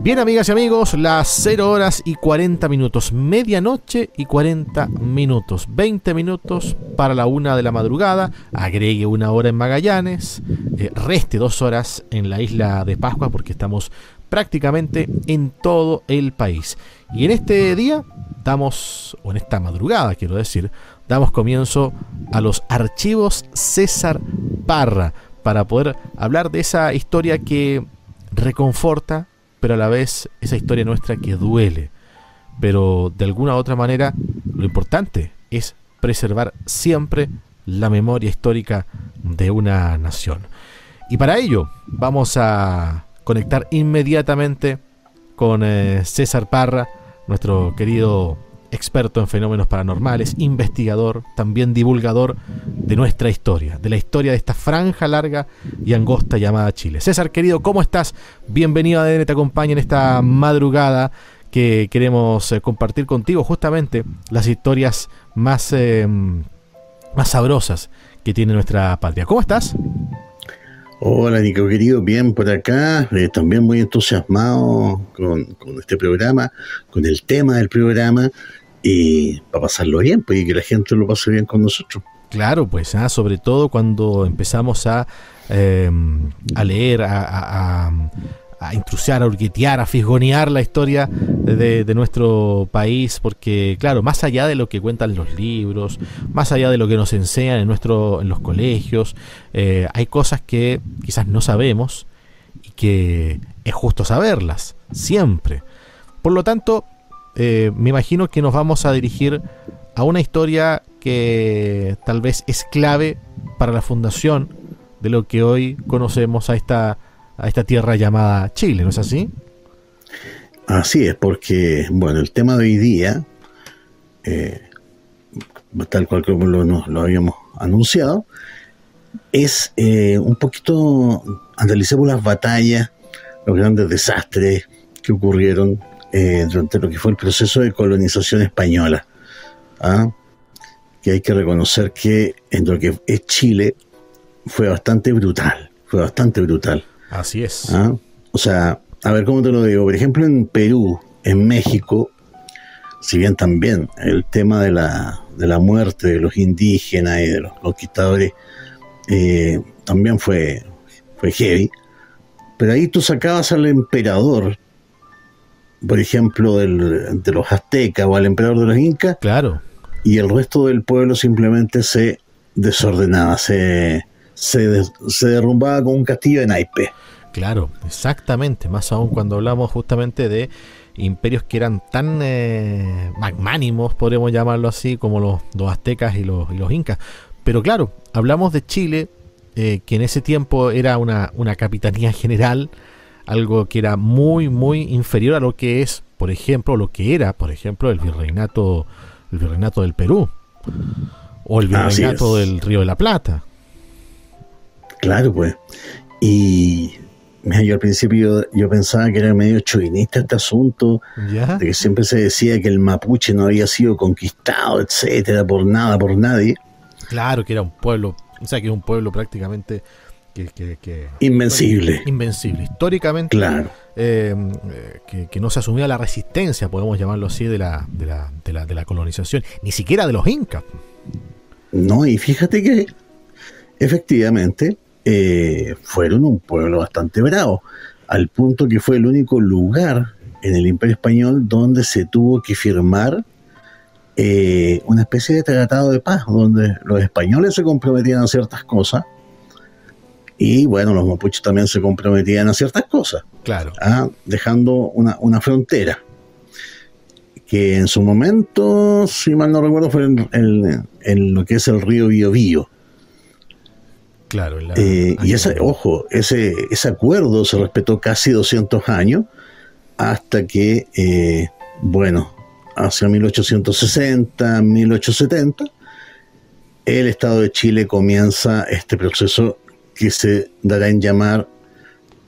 Bien, amigas y amigos, las 0 horas y 40 minutos, medianoche y 40 minutos, 20 minutos para la 1 de la madrugada, agregue 1 hora en Magallanes, reste 2 horas en la isla de Pascua, porque estamos prácticamente en todo el país. Y en este día o en esta madrugada quiero decir, damos comienzo a los archivos César Parra, para poder hablar de esa historia que reconforta, pero a la vez esa historia nuestra que duele. Pero de alguna u otra manera, lo importante es preservar siempre la memoria histórica de una nación. Y para ello vamos a conectar inmediatamente con César Parra, nuestro querido experto en fenómenos paranormales, investigador, también divulgador de nuestra historia, de la historia de esta franja larga y angosta llamada Chile. César, querido, ¿cómo estás? Bienvenido a ADN Te Acompaña en esta madrugada que queremos compartir contigo justamente las historias más sabrosas que tiene nuestra patria. ¿Cómo estás? Hola, Nico, querido, bien por acá, también muy entusiasmado con este programa, con el tema del programa, y para pasarlo bien, pues, y que la gente lo pase bien con nosotros. Claro, pues, sobre todo cuando empezamos a leer, a intrusiar, a hurguetear, a fisgonear la historia de nuestro país, porque claro, más allá de lo que cuentan los libros, más allá de lo que nos enseñan en los colegios, hay cosas que quizás no sabemos y que es justo saberlas, siempre. Por lo tanto, me imagino que nos vamos a dirigir a una historia que tal vez es clave para la fundación de lo que hoy conocemos a esta tierra llamada Chile, ¿no es así? Así es, porque, bueno, el tema de hoy día, tal cual como lo habíamos anunciado, es un poquito, analicemos las batallas, los grandes desastres que ocurrieron durante lo que fue el proceso de colonización española. Que hay que reconocer que en lo que es Chile fue bastante brutal. Así es. O sea, a ver cómo te lo digo. Por ejemplo, en Perú, en México, si bien también el tema de la muerte de los indígenas y de los conquistadores también fue heavy, pero ahí tú sacabas al emperador, por ejemplo, de los aztecas, o al emperador de los incas, claro, y el resto del pueblo simplemente se desordenaba, se derrumbaba con un castillo de naipes. Claro, exactamente, más aún cuando hablamos justamente de imperios que eran tan magnánimos, podríamos llamarlo así, como los aztecas y los incas. Pero claro, hablamos de Chile, que en ese tiempo era una capitanía general, algo que era muy, muy inferior a lo que es, por ejemplo, el virreinato del Perú, o el virreinato del Río de la Plata. Claro, pues. Y mira, yo al principio yo pensaba que era medio chauvinista este asunto, ¿ya? De que siempre se decía que el mapuche no había sido conquistado, etcétera, por nada, por nadie. Claro, que era un pueblo, prácticamente que invencible. Invencible. Históricamente, claro. Que no se asumía la resistencia, podemos llamarlo así, de la colonización, ni siquiera de los incas. No, y fíjate que efectivamente fueron un pueblo bastante bravo, al punto que fue el único lugar en el Imperio Español donde se tuvo que firmar una especie de tratado de paz, donde los españoles se comprometían a ciertas cosas y bueno, los mapuches también se comprometían a ciertas cosas, claro, dejando una frontera que en su momento, si mal no recuerdo, fue en lo que es el río Biobío. Claro, y ese acuerdo se respetó casi 200 años hasta que, hacia 1860, 1870, el Estado de Chile comienza este proceso que se dará en llamar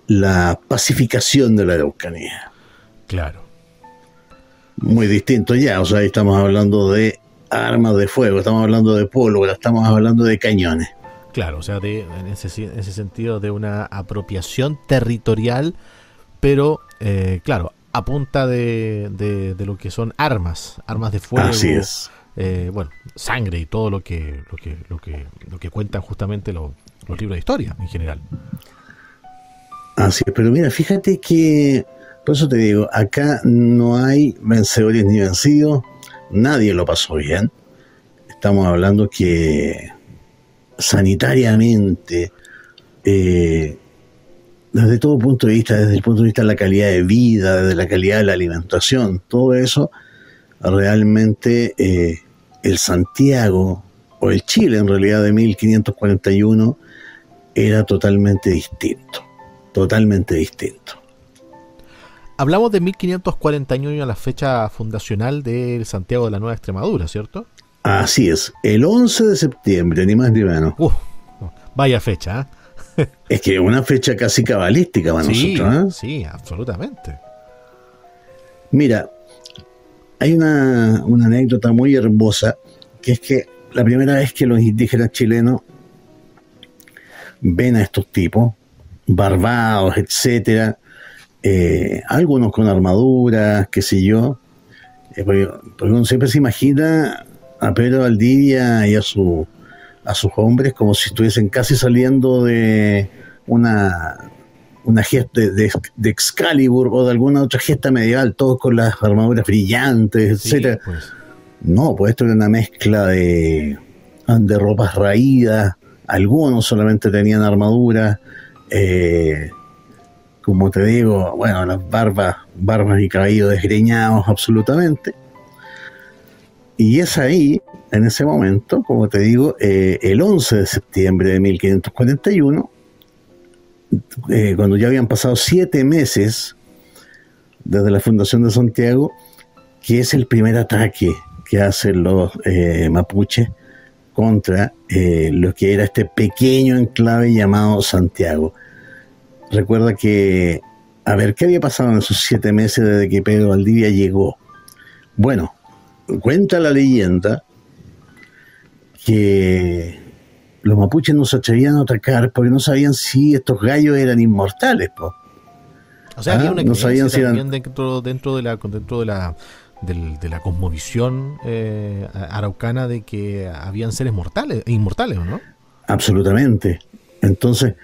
la pacificación de la Araucanía. Claro. Muy distinto ya, o sea, ahí estamos hablando de armas de fuego, estamos hablando de pólvora, estamos hablando de cañones. Claro, o sea, en ese sentido de una apropiación territorial, pero claro, a punta de lo que son armas de fuego. Así es. Bueno, sangre y todo lo que cuentan justamente los libros de historia en general. Así es, pero mira, fíjate que, por eso te digo, acá no hay vencedores ni vencidos, nadie lo pasó bien. Estamos hablando que sanitariamente, desde todo punto de vista, desde el punto de vista de la calidad de vida, desde la calidad de la alimentación, todo eso, realmente el Santiago, o el Chile en realidad de 1541, era totalmente distinto. Totalmente distinto. Hablamos de 1541, la fecha fundacional del Santiago de la Nueva Extremadura, ¿cierto? Así es, el 11 de septiembre, ni más ni menos. Vaya fecha, ¿eh? Es que una fecha casi cabalística para nosotros, ¿eh? Sí, absolutamente. Mira, hay una anécdota muy hermosa, que es que la primera vez que los indígenas chilenos ven a estos tipos, barbados, etcétera, algunos con armaduras, qué sé yo, porque uno siempre se imagina a Pedro Valdivia y a sus hombres como si estuviesen casi saliendo de una gesta de Excalibur o de alguna otra gesta medieval, todos con las armaduras brillantes, etcétera. Sí, pues. No, pues esto era una mezcla de ropas raídas, algunos solamente tenían armadura, como te digo, bueno, las barbas y cabellos desgreñados absolutamente. Y es ahí, en ese momento, como te digo, el 11 de septiembre de 1541, cuando ya habían pasado 7 meses desde la fundación de Santiago, que es el primer ataque que hacen los mapuches contra lo que era este pequeño enclave llamado Santiago. Recuerda que, a ver, ¿qué había pasado en esos 7 meses desde que Pedro Valdivia llegó? Bueno, cuenta la leyenda que los mapuches no se atrevían a atacar porque no sabían si estos gallos eran inmortales, po. O sea, había una creencia no sabían también dentro de la cosmovisión araucana de que habían seres inmortales, ¿no? Absolutamente. Entonces,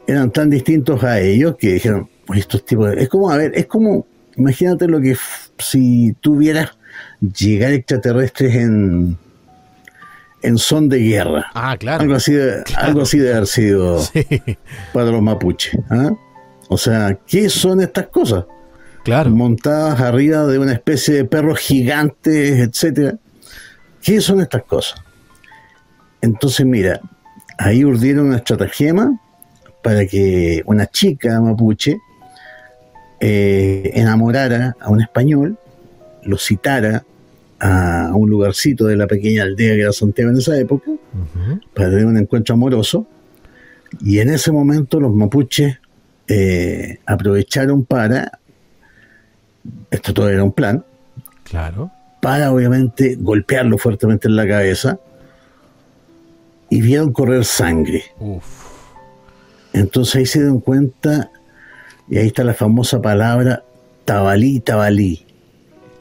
eran tan distintos a ellos que dijeron, pues estos tipos, es como, imagínate lo que si tuvieras llegar extraterrestres en son de guerra. Ah, claro. Algo así de haber sido sí. Para los mapuches. ¿Ah? O sea, ¿qué son estas cosas? Claro. Montadas arriba de una especie de perros gigantes, etcétera. ¿Qué son estas cosas? Entonces, mira, ahí urdieron una estratagema para que una chica mapuche enamorara a un español, lo citara a un lugarcito de la pequeña aldea que era Santiago en esa época, para tener un encuentro amoroso, y en ese momento los mapuches aprovecharon para, esto todo era un plan, claro, para obviamente golpearlo fuertemente en la cabeza, y vieron correr sangre. Uf. Entonces ahí se dieron cuenta, y ahí está la famosa palabra tabalí, tabalí,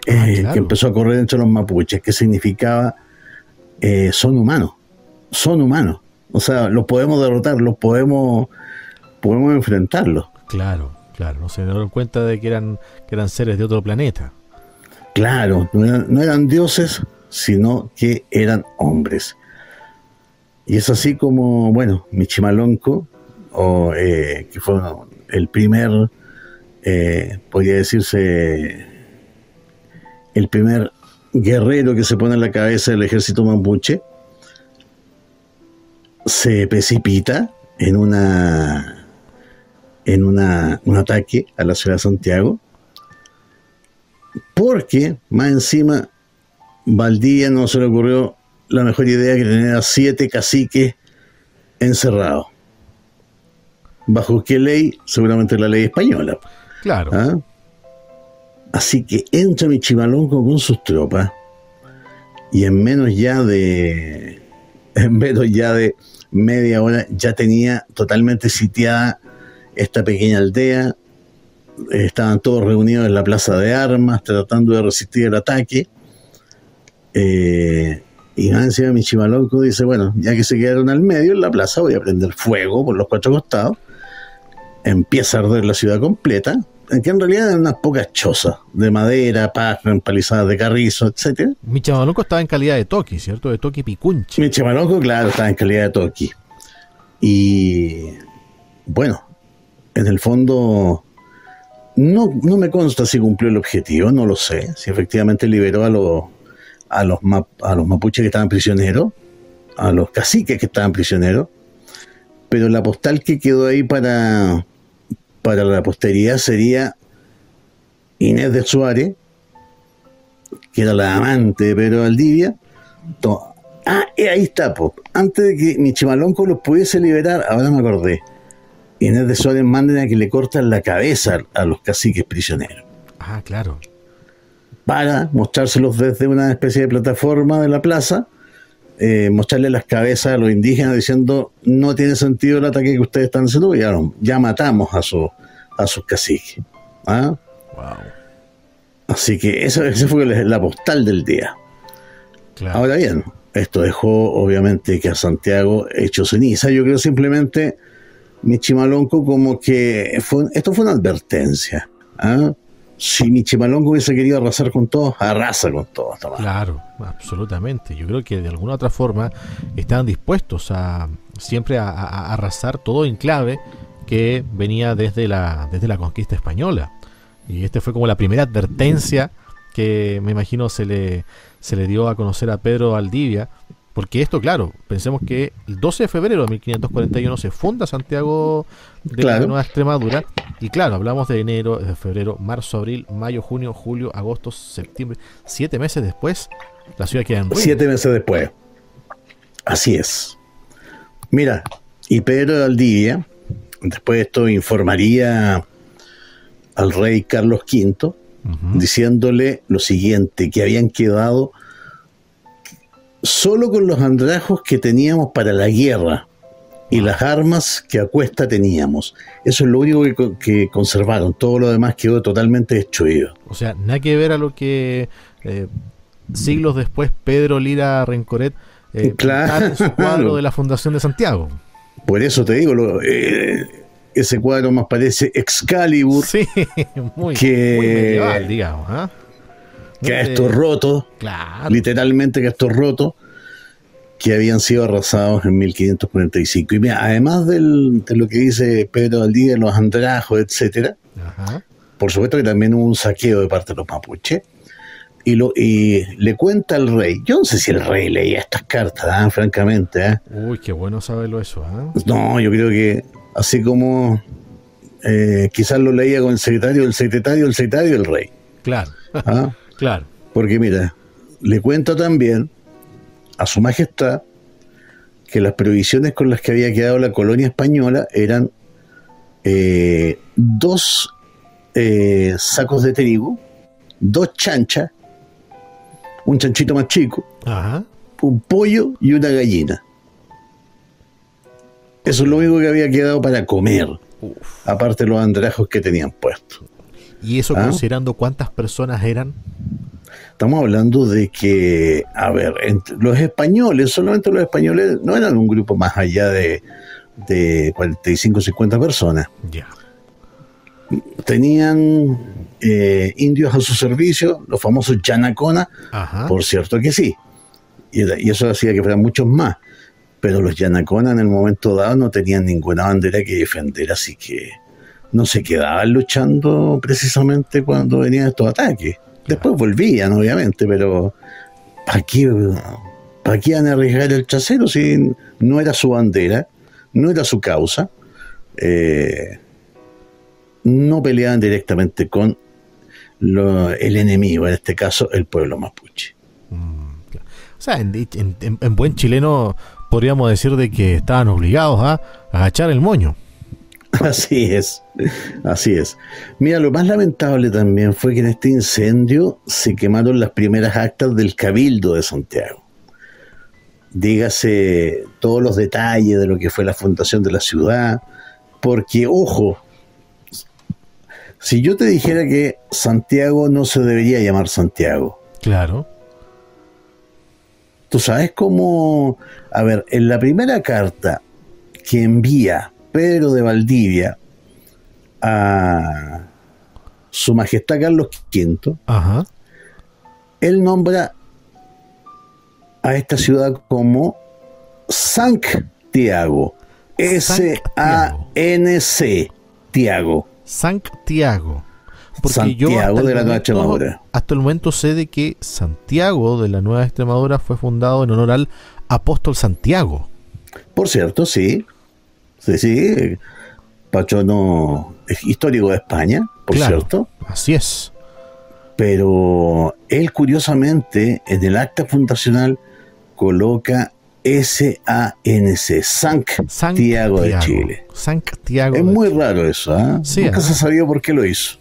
claro, que empezó a correr entre los mapuches, que significaba son humanos, o sea, los podemos derrotar, podemos enfrentarlos. Claro, no se dieron cuenta de que eran seres de otro planeta. Claro, no eran dioses, sino que eran hombres. Y es así como, bueno, Michimalonco, que fue el primer, podría decirse, el primer guerrero que se pone en la cabeza del ejército mapuche, se precipita en un ataque a la ciudad de Santiago, porque más encima Valdivia no se le ocurrió la mejor idea que tener a 7 caciques encerrados. ¿Bajo qué ley? Seguramente la ley española. Claro. ¿Ah? Así que entra Michimalonco con sus tropas y en menos ya de media hora ya tenía totalmente sitiada esta pequeña aldea, estaban todos reunidos en la plaza de armas tratando de resistir el ataque. Y más encima Michimalonco dice, bueno, ya que se quedaron al medio en la plaza, voy a prender fuego por los cuatro costados. Empieza a arder la ciudad completa, que en realidad eran unas pocas chozas de madera, paja, empalizadas de carrizo, etcétera. Michimalonco estaba en calidad de toqui, ¿cierto? De toqui picunchi. Michimalonco, claro, estaba en calidad de toqui. Y bueno, en el fondo no me consta si cumplió el objetivo, no lo sé, si efectivamente liberó a los mapuches que estaban prisioneros, a los caciques que estaban prisioneros, pero la postal que quedó ahí para la posteridad sería Inés de Suárez, que era la amante de Pedro Valdivia. Ahí está, antes de que Michimalonco los pudiese liberar, ahora me acordé, Inés de Suárez manda a que le cortan la cabeza a los caciques prisioneros. Ah, claro. Para mostrárselos desde una especie de plataforma de la plaza, mostrarle las cabezas a los indígenas diciendo, no tiene sentido el ataque que ustedes están haciendo, ya matamos a sus caciques. ¿Ah? Wow. Así que esa fue la postal del día. Claro. Ahora bien, esto dejó obviamente que a Santiago hecho ceniza. Yo creo simplemente Michimalonco como que esto fue una advertencia. ¿Ah? Si Michimalonco hubiese querido arrasar con todos, arrasa con todos. Claro, absolutamente. Yo creo que de alguna u otra forma estaban dispuestos siempre a arrasar todo enclave que venía desde la conquista española. Y fue como la primera advertencia que me imagino se le dio a conocer a Pedro Valdivia. Porque esto, claro, pensemos que el 12 de febrero de 1541 se funda Santiago de la Nueva Extremadura. Y claro, hablamos de enero, de febrero, marzo, abril, mayo, junio, julio, agosto, septiembre. 7 meses después, la ciudad queda en ruinas. 7 meses después. Así es. Mira, y Pedro de Valdivia, después de esto, informaría al rey Carlos V, diciéndole lo siguiente, que habían quedado solo con los andrajos que teníamos para la guerra y las armas que a cuesta teníamos. Eso es lo único que conservaron. Todo lo demás quedó totalmente destruido. O sea, nada que ver a lo que siglos después Pedro Lira Rencoret claro, en su cuadro de la Fundación de Santiago. Por eso te digo, ese cuadro más parece Excalibur, sí, muy medieval, digamos, ¿eh? Que a estos rotos, claro, literalmente que a estos rotos, que habían sido arrasados en 1545. Y mira, además de lo que dice Pedro Valdivia, los andrajos, etcétera, por supuesto que también hubo un saqueo de parte de los mapuches, y le cuenta al rey. Yo no sé si el rey leía estas cartas, francamente. Uy, qué bueno saberlo eso. No, yo creo que así como quizás lo leía con el secretario del rey. Claro. Claro. Porque mira, le cuenta también a su majestad que las provisiones con las que había quedado la colonia española eran 2 sacos de trigo, 2 chanchas, un chanchito más chico, un pollo y una gallina. Eso es lo único que había quedado para comer. Aparte de los andrajos que tenían puestos. ¿Y eso considerando cuántas personas eran? Estamos hablando de que, a ver, los españoles, solamente los españoles, no eran un grupo más allá de 45 o 50 personas. Ya. Tenían indios a su servicio, los famosos Yanacona, por cierto que sí. Y eso hacía que fueran muchos más. Pero los Yanacona en el momento dado no tenían ninguna bandera que defender, así que no se quedaban luchando precisamente cuando venían estos ataques. Después volvían, obviamente, pero ¿para qué iban a arriesgar el trasero si no era su bandera, no era su causa? No peleaban directamente con el enemigo, en este caso el pueblo mapuche. Claro. O sea, en buen chileno podríamos decir de que estaban obligados a agachar el moño. Así es. Mira, lo más lamentable también fue que en este incendio se quemaron las primeras actas del Cabildo de Santiago. Dígase todos los detalles de lo que fue la fundación de la ciudad, porque, ojo, Si yo te dijera que Santiago no se debería llamar Santiago, Claro. tú sabes cómo, a ver, en la primera carta que envía Pedro de Valdivia a Su Majestad Carlos V, Ajá. él nombra a esta ciudad como Santiago, S-A-N-C, Tiago. Santiago. Porque Santiago de la Nueva Extremadura. Hasta el momento sé de que Santiago de la Nueva Extremadura fue fundado en honor al apóstol Santiago. Por cierto, sí, sí, patrono histórico de España, por Claro, cierto. así es. Pero él curiosamente en el acta fundacional coloca S-A-N-C, Santiago de Chile. Santiago. Es de muy Chile. raro eso, ¿eh? Sí, Nunca se sabía por qué lo hizo.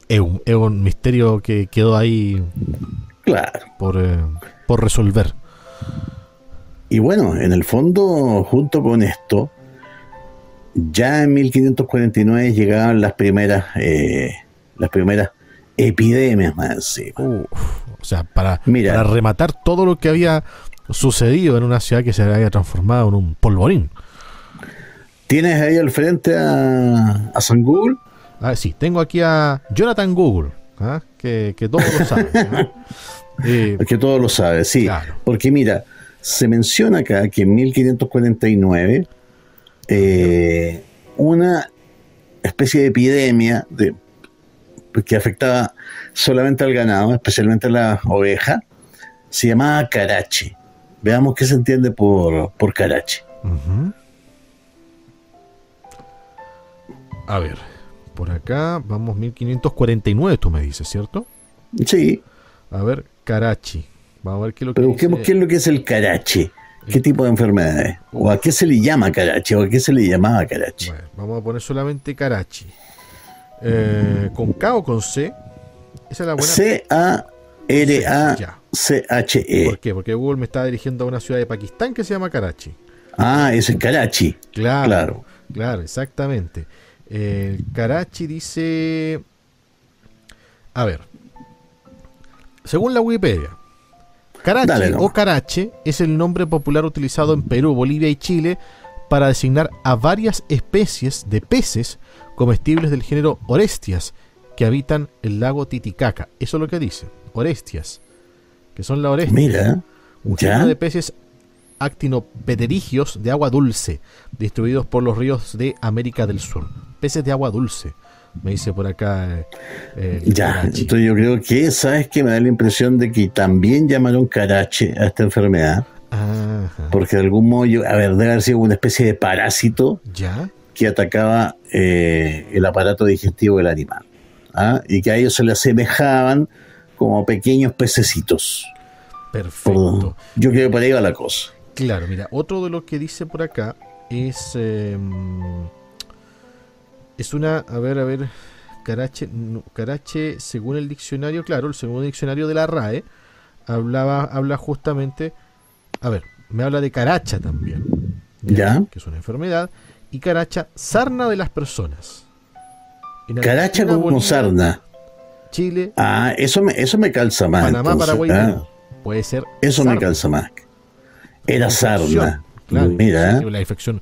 Es un misterio que quedó ahí Claro. por resolver. Y bueno, en el fondo, junto con esto, ya en 1549 llegaban las primeras epidemias más encima. O sea, para Mira. rematar todo lo que había sucedido en una ciudad que se había transformado en un polvorín. ¿Tienes ahí al frente a San Google? Ah, sí, tengo aquí a Jonathan Google, ¿ah? que todos lo saben. ¿ah? Que todos lo saben, sí. Claro. Porque mira, se menciona acá que en 1549 una especie de epidemia que afectaba solamente al ganado, especialmente a la oveja, se llamaba carache. Veamos qué se entiende por carache. Uh-huh. A ver, por acá vamos 1549, tú me dices, ¿cierto? Sí, A ver, Karachi. Vamos a ver qué es lo que pero busquemos dice. qué es lo que es el carache. ¿Qué tipo de enfermedad es? ¿O a qué se le llama carache? ¿O a qué se le llamaba carache? Bueno, vamos a poner solamente Karachi. ¿Con K o con C? Esa es la buena. C-A-R-A-C-H-E. ¿Por qué? Porque Google me está dirigiendo a una ciudad de Pakistán que se llama Karachi. Ah, ese es Karachi. Claro, exactamente. Karachi dice... A ver. Según la Wikipedia, Karachi Dale, no. o Karache es el nombre popular utilizado en Perú, Bolivia y Chile para designar a varias especies de peces comestibles del género Orestias que habitan el lago Titicaca. Eso es lo que dice, Orestias, que son la Orestia. Mira, Un ya. género de peces actinopterigios de agua dulce, distribuidos por los ríos de América del Sur. Peces de agua dulce, me dice por acá. Ya, Karachi. entonces yo creo que, ¿sabes qué? Me da la impresión de que también llamaron carache a esta enfermedad, Ajá. porque de algún modo, a ver, debe haber sido una especie de parásito ¿Ya? que atacaba el aparato digestivo del animal, ¿ah? Y que a ellos se le asemejaban como pequeños pececitos. Perfecto. Yo creo que por ahí va la cosa. Claro, mira, otro de lo que dice por acá es una, a ver, Karache, según el diccionario, claro, el segundo diccionario de la RAE, habla justamente, a ver, me habla de caracha también, Ya. que es una enfermedad, y caracha, sarna de las personas. En Caracha Argentina, como Bolivia, sarna. Chile, Ah, eso me calza más. Panamá, entonces, Paraguay, ¿ah? Perú. Puede ser Eso sarna. me calza más. Era Infección, sarna. claro, Mira, la infección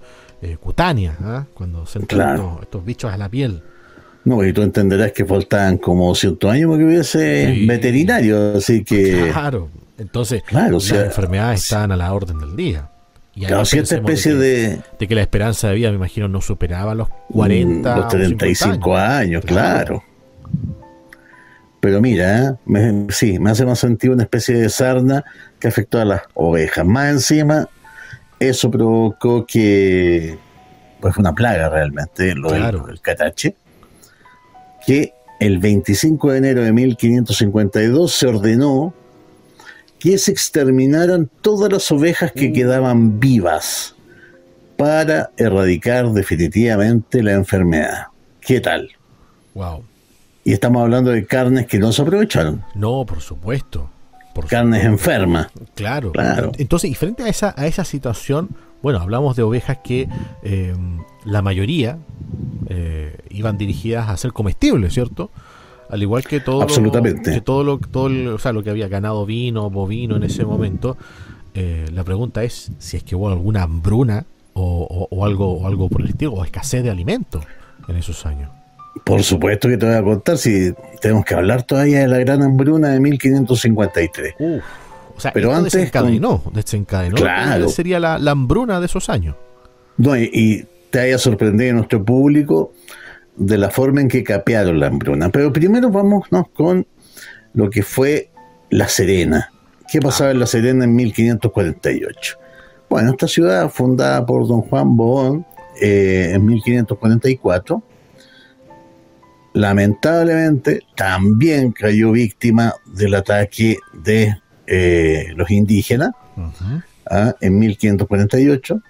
cutánea, ¿ah? Cuando se entran Claro. estos bichos a la piel. no, y tú entenderás que faltan como 100 años para que hubiese Sí. veterinario, así que Claro, entonces Claro, o las sea, enfermedades estaban a la orden del día. Y ahí claro, cierta pensemos especie de que la esperanza de vida, me imagino, no superaba los 40 los o 35 50 años, claro. Pero mira, sí, me hace más sentido una especie de sarna que afectó a las ovejas. Más encima, eso provocó que, pues fue una plaga realmente, Claro. el catache, que el 25 de enero de 1552 se ordenó que se exterminaran todas las ovejas que quedaban vivas para erradicar definitivamente la enfermedad. ¿Qué tal? Wow. Y estamos hablando de carnes que no se aprovecharon, No, por supuesto. carnes enfermas. Claro. Claro. Entonces, y frente a esa situación, bueno, hablamos de ovejas que la mayoría iban dirigidas a ser comestibles, ¿cierto? Al igual que todo absolutamente. o sea, lo que había ganado vino, bovino en ese momento. La pregunta es si es que hubo alguna hambruna o algo por el estilo, o escasez de alimentos en esos años. Por supuesto que te voy a contar, si tenemos que hablar todavía de la gran hambruna de 1553. O sea, pero antes desencadenó claro, sería la hambruna de esos años. No, y te haya sorprendido a nuestro público de la forma en que capearon la hambruna. Pero primero vámonos con lo que fue La Serena. ¿Qué pasaba en La Serena en 1548? Bueno, esta ciudad, fundada por don Juan Bohón en 1544, lamentablemente también cayó víctima del ataque de los indígenas. En 1548.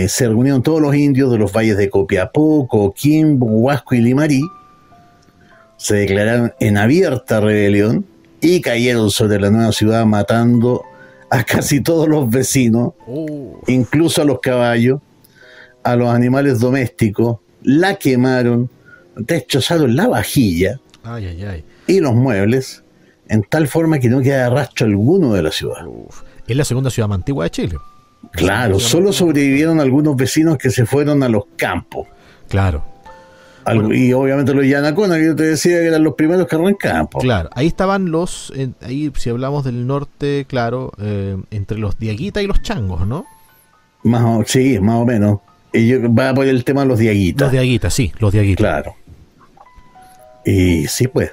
Se reunieron todos los indios de los valles de Copiapó, Coquimbo, Huasco y Limarí, se declararon en abierta rebelión y cayeron sobre la nueva ciudad, matando a casi todos los vecinos, incluso a los caballos, a los animales domésticos, la quemaron, destrozaron la vajilla y los muebles, en tal forma que no queda rastro alguno de la ciudad. Es la segunda ciudad más antigua de Chile. Claro, solo sobrevivieron algunos vecinos que se fueron a los campos. Claro. Y obviamente los Yanacona, que yo te decía que eran los primeros que arrancaban. Claro, ahí estaban ahí si hablamos del norte, claro, entre los Diaguita y los Changos, ¿no? Sí, más o menos. Va por el tema de los Diaguitas. Los Diaguitas, sí, los Diaguitas. Claro. Y sí, pues,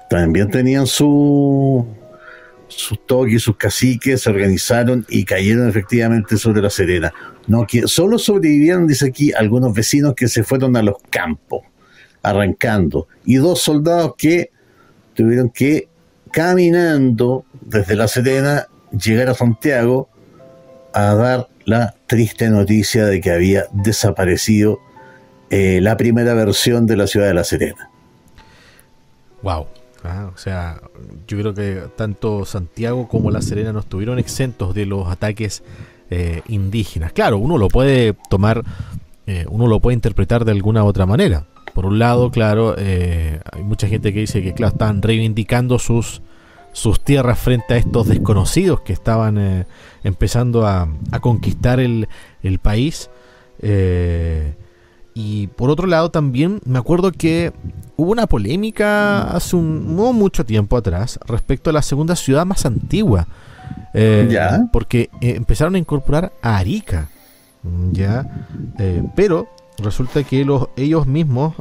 también tenían sus toques, sus caciques, se organizaron y cayeron efectivamente sobre La Serena. No, que solo sobrevivieron, dice aquí, algunos vecinos que se fueron a los campos, arrancando, y 2 soldados que tuvieron que, caminando desde La Serena, llegar a Santiago a dar la triste noticia de que había desaparecido la primera versión de la ciudad de La Serena. Wow. O sea, yo creo que tanto Santiago como La Serena no estuvieron exentos de los ataques indígenas. Claro, uno lo puede tomar, uno lo puede interpretar de alguna otra manera. Por un lado, claro, hay mucha gente que dice que, claro, estaban reivindicando sus tierras frente a estos desconocidos que estaban empezando a conquistar el país. Y por otro lado también me acuerdo que hubo una polémica hace no mucho tiempo atrás respecto a la segunda ciudad más antigua, porque empezaron a incorporar a Arica, pero resulta que ellos mismos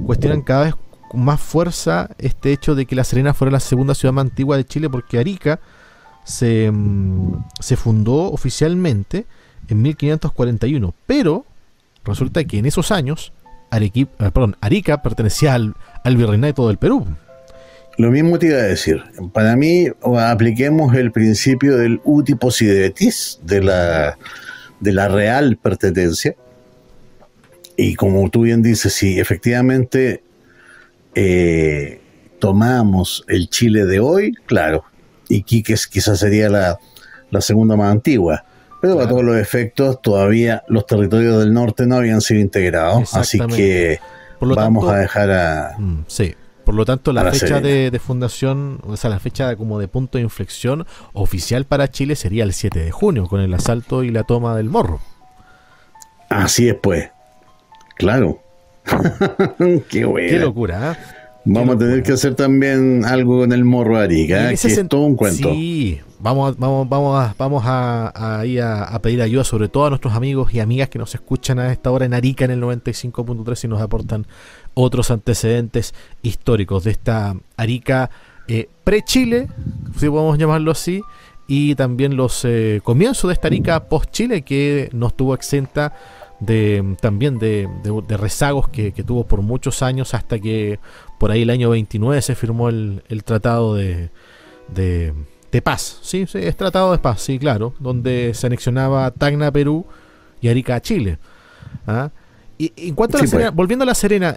cuestionan cada vez con más fuerza este hecho de que La Serena fuera la segunda ciudad más antigua de Chile, porque Arica se fundó oficialmente en 1541, pero resulta que en esos años Arica pertenecía al virreinato del Perú. Lo mismo te iba a decir. Para mí, apliquemos el principio del uti possidetis, de la real pertenencia. Y como tú bien dices, si efectivamente tomamos el Chile de hoy, claro, Iquique quizás sería la segunda más antigua. Pero claro, a todos los efectos, todavía los territorios del norte no habían sido integrados, así que vamos a dejar sí. Por lo tanto, la fecha de fundación, o sea, la fecha como de punto de inflexión oficial para Chile sería el 7 de junio, con el asalto y la toma del Morro. Así es, pues. Claro. Qué bueno. Qué locura, ¿eh? Vamos a tener que hacer también algo con el Morro de Arica, que es todo un cuento. Sí, vamos a ir a pedir ayuda, sobre todo a nuestros amigos y amigas que nos escuchan a esta hora en Arica en el 95.3 y nos aportan otros antecedentes históricos de esta Arica pre-Chile, si podemos llamarlo así, y también los comienzos de esta Arica post-Chile, que no estuvo exenta también de rezagos que tuvo por muchos años, hasta que por ahí el año 29 se firmó el tratado de paz. Sí, es tratado de paz, sí, claro, donde se anexionaba Tacna a Perú y Arica a Chile. Y en cuanto a La Serena, volviendo a La Serena,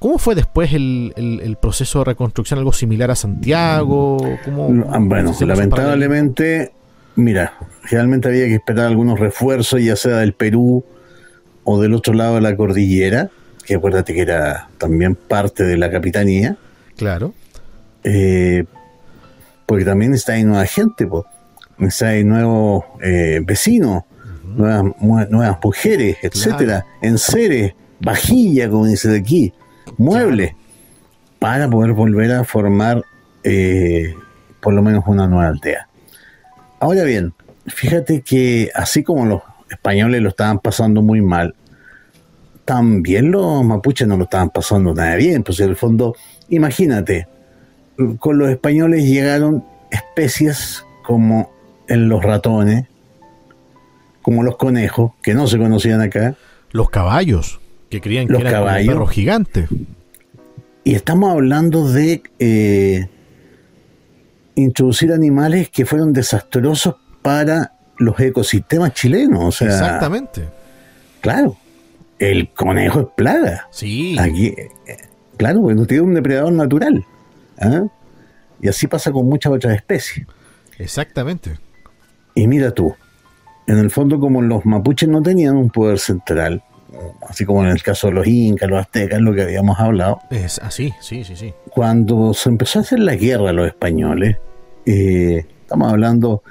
¿cómo fue después el proceso de reconstrucción? ¿Algo similar a Santiago? Bueno, lamentablemente, mira, realmente había que esperar algunos refuerzos, ya sea del Perú o del otro lado de la cordillera, que acuérdate que era también parte de la capitanía, Claro. porque también está ahí nueva gente, pues. Está ahí nuevos vecinos, nuevas mujeres, etcétera, enseres, vajilla, como dice de aquí, muebles, para poder volver a formar por lo menos una nueva aldea. Ahora bien, fíjate que así como los españoles lo estaban pasando muy mal, también los mapuches no lo estaban pasando nada bien. Pues en el fondo, imagínate, con los españoles llegaron especies como en los ratones, como los conejos, que no se conocían acá. Los caballos, que creían que eran como perros gigantes. Y estamos hablando de introducir animales que fueron desastrosos para los ecosistemas chilenos. O sea, exactamente. Claro, el conejo es plaga. Sí. Aquí, claro, porque no tiene un depredador natural. ¿Ah? Y así pasa con muchas otras especies. Exactamente. Y mira tú, en el fondo, como los mapuches no tenían un poder central, así como en el caso de los incas, los aztecas, lo que habíamos hablado. Es así, sí. Cuando se empezó a hacer la guerra a los españoles, estamos hablando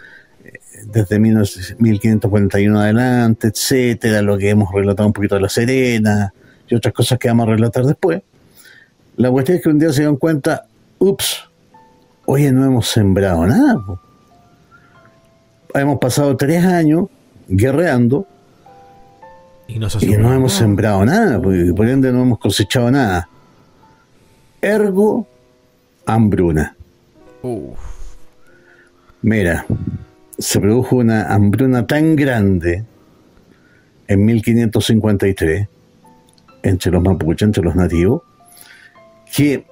desde 1541 adelante, etcétera, lo que hemos relatado un poquito de La Serena y otras cosas que vamos a relatar después. La cuestión es que un día se dieron cuenta, ups, oye, no hemos sembrado nada. Hemos pasado 3 años guerreando y no hemos sembrado nada, por ende no hemos cosechado nada. Ergo, hambruna. Mira, se produjo una hambruna tan grande en 1553 entre los mapuches, entre los nativos, que,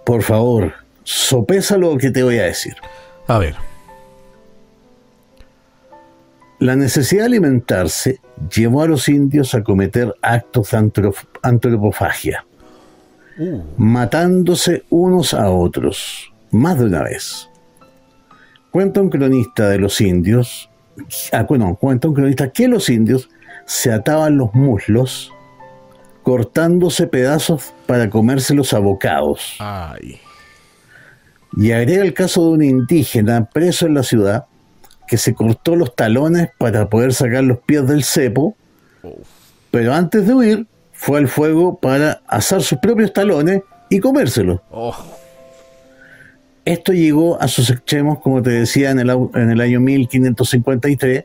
por favor, sopesa lo que te voy a decir. A ver. La necesidad de alimentarse llevó a los indios a cometer actos de antropofagia, matándose unos a otros, más de una vez. Cuenta un cronista de los indios, cuenta un cronista que los indios se ataban los muslos, cortándose pedazos para comérselos a bocados. Ay. Y agrega el caso de un indígena preso en la ciudad que se cortó los talones para poder sacar los pies del cepo, pero antes de huir fue al fuego para asar sus propios talones y comérselos. Esto llegó a sus extremos, como te decía, en el año 1553,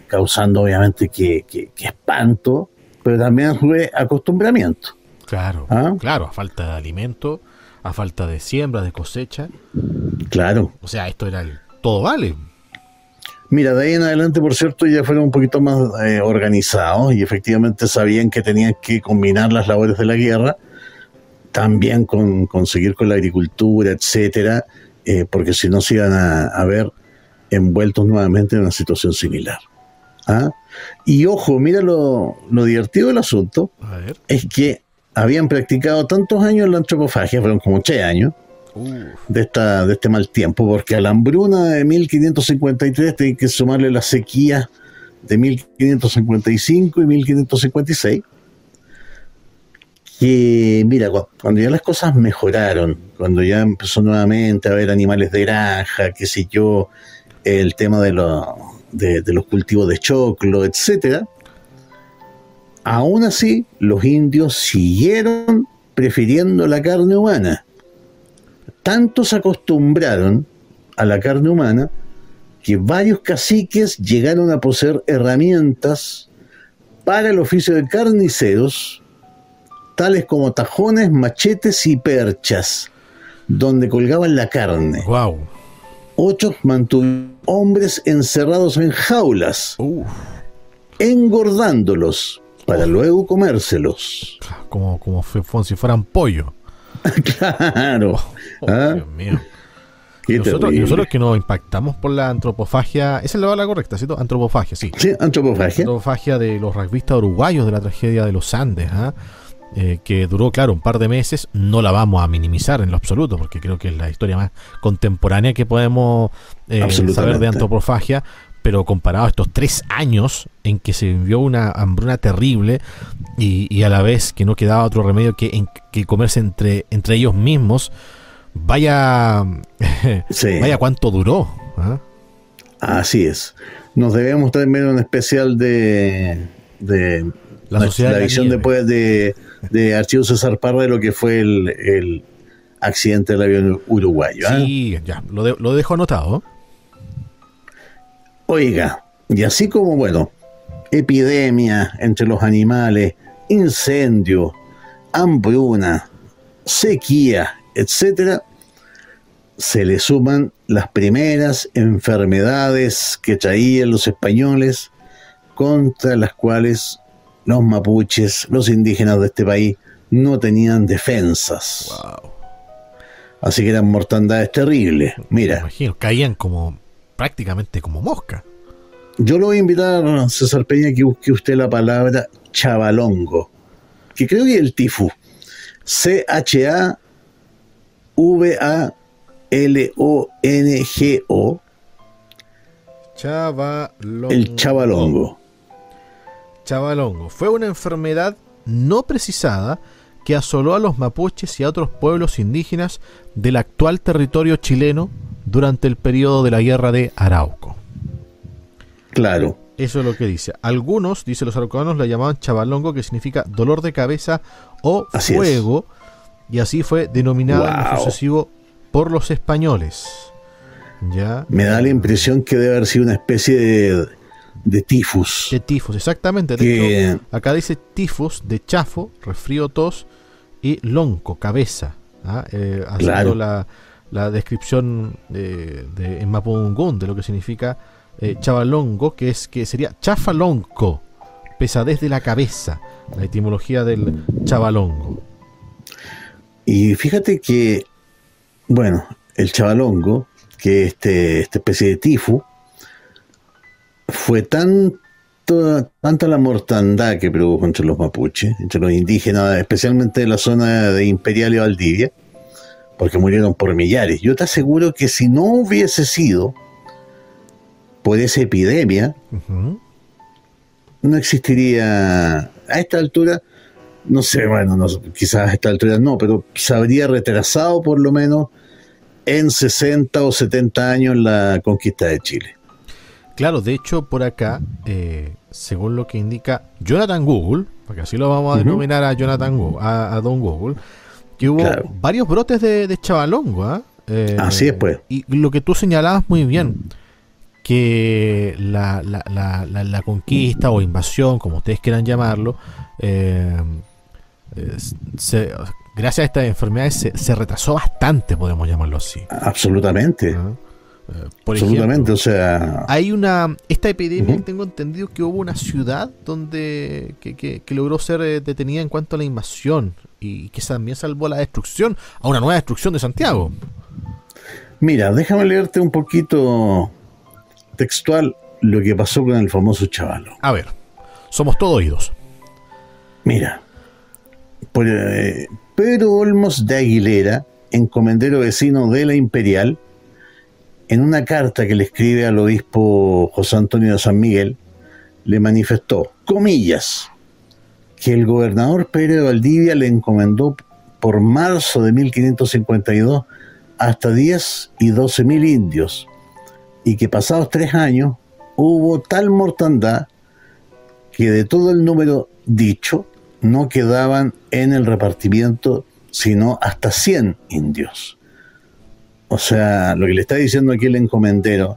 causando obviamente que espanto, pero también fue acostumbramiento. Claro, claro, a falta de alimento, a falta de siembra, de cosecha. Claro. O sea, esto era todo vale. Mira, de ahí en adelante, por cierto, ya fueron un poquito más organizados y efectivamente sabían que tenían que combinar las labores de la guerra, también con seguir con la agricultura, etcétera, porque si no se iban a ver envueltos nuevamente en una situación similar. ¿Ah? Y ojo, mira lo divertido del asunto, es que habían practicado tantos años la antropofagia, fueron como 3 años, de este mal tiempo, porque a la hambruna de 1553 tienen que sumarle las sequías de 1555 y 1556, que mira, cuando ya las cosas mejoraron, cuando ya empezó nuevamente a haber animales de granja, qué sé yo, el tema de los cultivos de choclo, etcétera, aún así los indios siguieron prefiriendo la carne humana. Tanto se acostumbraron a la carne humana que varios caciques llegaron a poseer herramientas para el oficio de carniceros, tales como tajones, machetes y perchas, donde colgaban la carne. Wow. Otros mantuvieron hombres encerrados en jaulas, engordándolos para luego comérselos. Como si fueran pollo. Claro. Dios mío. Nosotros que nos impactamos por la antropofagia, esa es la palabra correcta, ¿cierto? Antropofagia, sí. Sí, antropofagia. Antropofagia de los rugbyistas uruguayos de la tragedia de los Andes, que duró, claro, un par de meses. No la vamos a minimizar en lo absoluto, porque creo que es la historia más contemporánea que podemos saber de antropofagia, pero comparado a estos 3 años en que se vivió una hambruna terrible y a la vez que no quedaba otro remedio que comerse entre ellos mismos, vaya Sí. vaya cuánto duró. ¿Ah? Así es. Nos debemos también un especial de La Sociedad de la visión Nieve. después de Archivo César Parra de lo que fue el accidente del avión uruguayo. ¿Ah? Sí, ya, lo dejo anotado. Oiga, y así como, bueno, epidemia entre los animales, incendio, hambruna, sequía, etcétera, se le suman las primeras enfermedades que traían los españoles, contra las cuales los mapuches, los indígenas de este país, no tenían defensas. Wow. Así que eran mortandades terribles. Me Mira, imagino, caían prácticamente como mosca. yo lo voy a invitar, César Peña, que busque usted la palabra chavalongo, que creo que es el tifus. CHAVALONGO, Chavalongo. el chavalongo. Chavalongo fue una enfermedad no precisada que asoló a los mapuches y a otros pueblos indígenas del actual territorio chileno durante el periodo de la guerra de Arauco. Claro, Eso es lo que dice. Algunos, dice los araucanos, la llamaban chavalongo, que significa dolor de cabeza o Así fuego, y así fue denominado en lo Wow. sucesivo por los españoles. ¿Ya? me da la impresión que debe haber sido una especie de tifus. De tifus, exactamente. De Que- hecho, acá dice tifus de chafo, resfrío, tos, y lonco, cabeza. ¿Ah? Haciendo Claro. la descripción en Mapudungún de lo que significa chavalongo, que sería chafalonco, pesadez de la cabeza, la etimología del chavalongo. Y fíjate que, bueno, el chavalongo, que esta especie de tifus, fue tanta la mortandad que produjo entre los mapuches, entre los indígenas, especialmente en la zona de Imperial y Valdivia, porque murieron por millares. Yo te aseguro que si no hubiese sido por esa epidemia, Ujú. no existiría a esta altura, no sé, bueno, quizás a esta altura no, pero se habría retrasado por lo menos en 60 o 70 años la conquista de Chile. Claro, de hecho, por acá, según lo que indica Jonathan Google, porque así lo vamos a denominar a Jonathan Google, a Don Google, que hubo Claro. varios brotes de chavalongo. ¿Ah? Así es, pues. Y lo que tú señalabas muy bien, que la conquista o invasión, como ustedes quieran llamarlo, gracias a estas enfermedades se retrasó bastante, podemos llamarlo así. Absolutamente, ¿Ah? Por absolutamente, ejemplo, o sea, hay esta epidemia, Ujú. tengo entendido que hubo una ciudad donde que logró ser detenida en cuanto a la invasión y que también salvó la destrucción, a una nueva destrucción de Santiago. mira, déjame leerte un poquito textual lo que pasó con el famoso chavalo. A ver, somos todo oídos. Mira, Pedro Olmos de Aguilera, encomendero vecino de la Imperial, en una carta que le escribe al obispo José Antonio de San Miguel, le manifestó, comillas, que el gobernador Pedro de Valdivia le encomendó por marzo de 1552 hasta 10 y 12 mil indios, y que pasados 3 años hubo tal mortandad que de todo el número dicho no quedaban en el repartimiento sino hasta 100 indios. O sea, lo que le está diciendo aquí el encomendero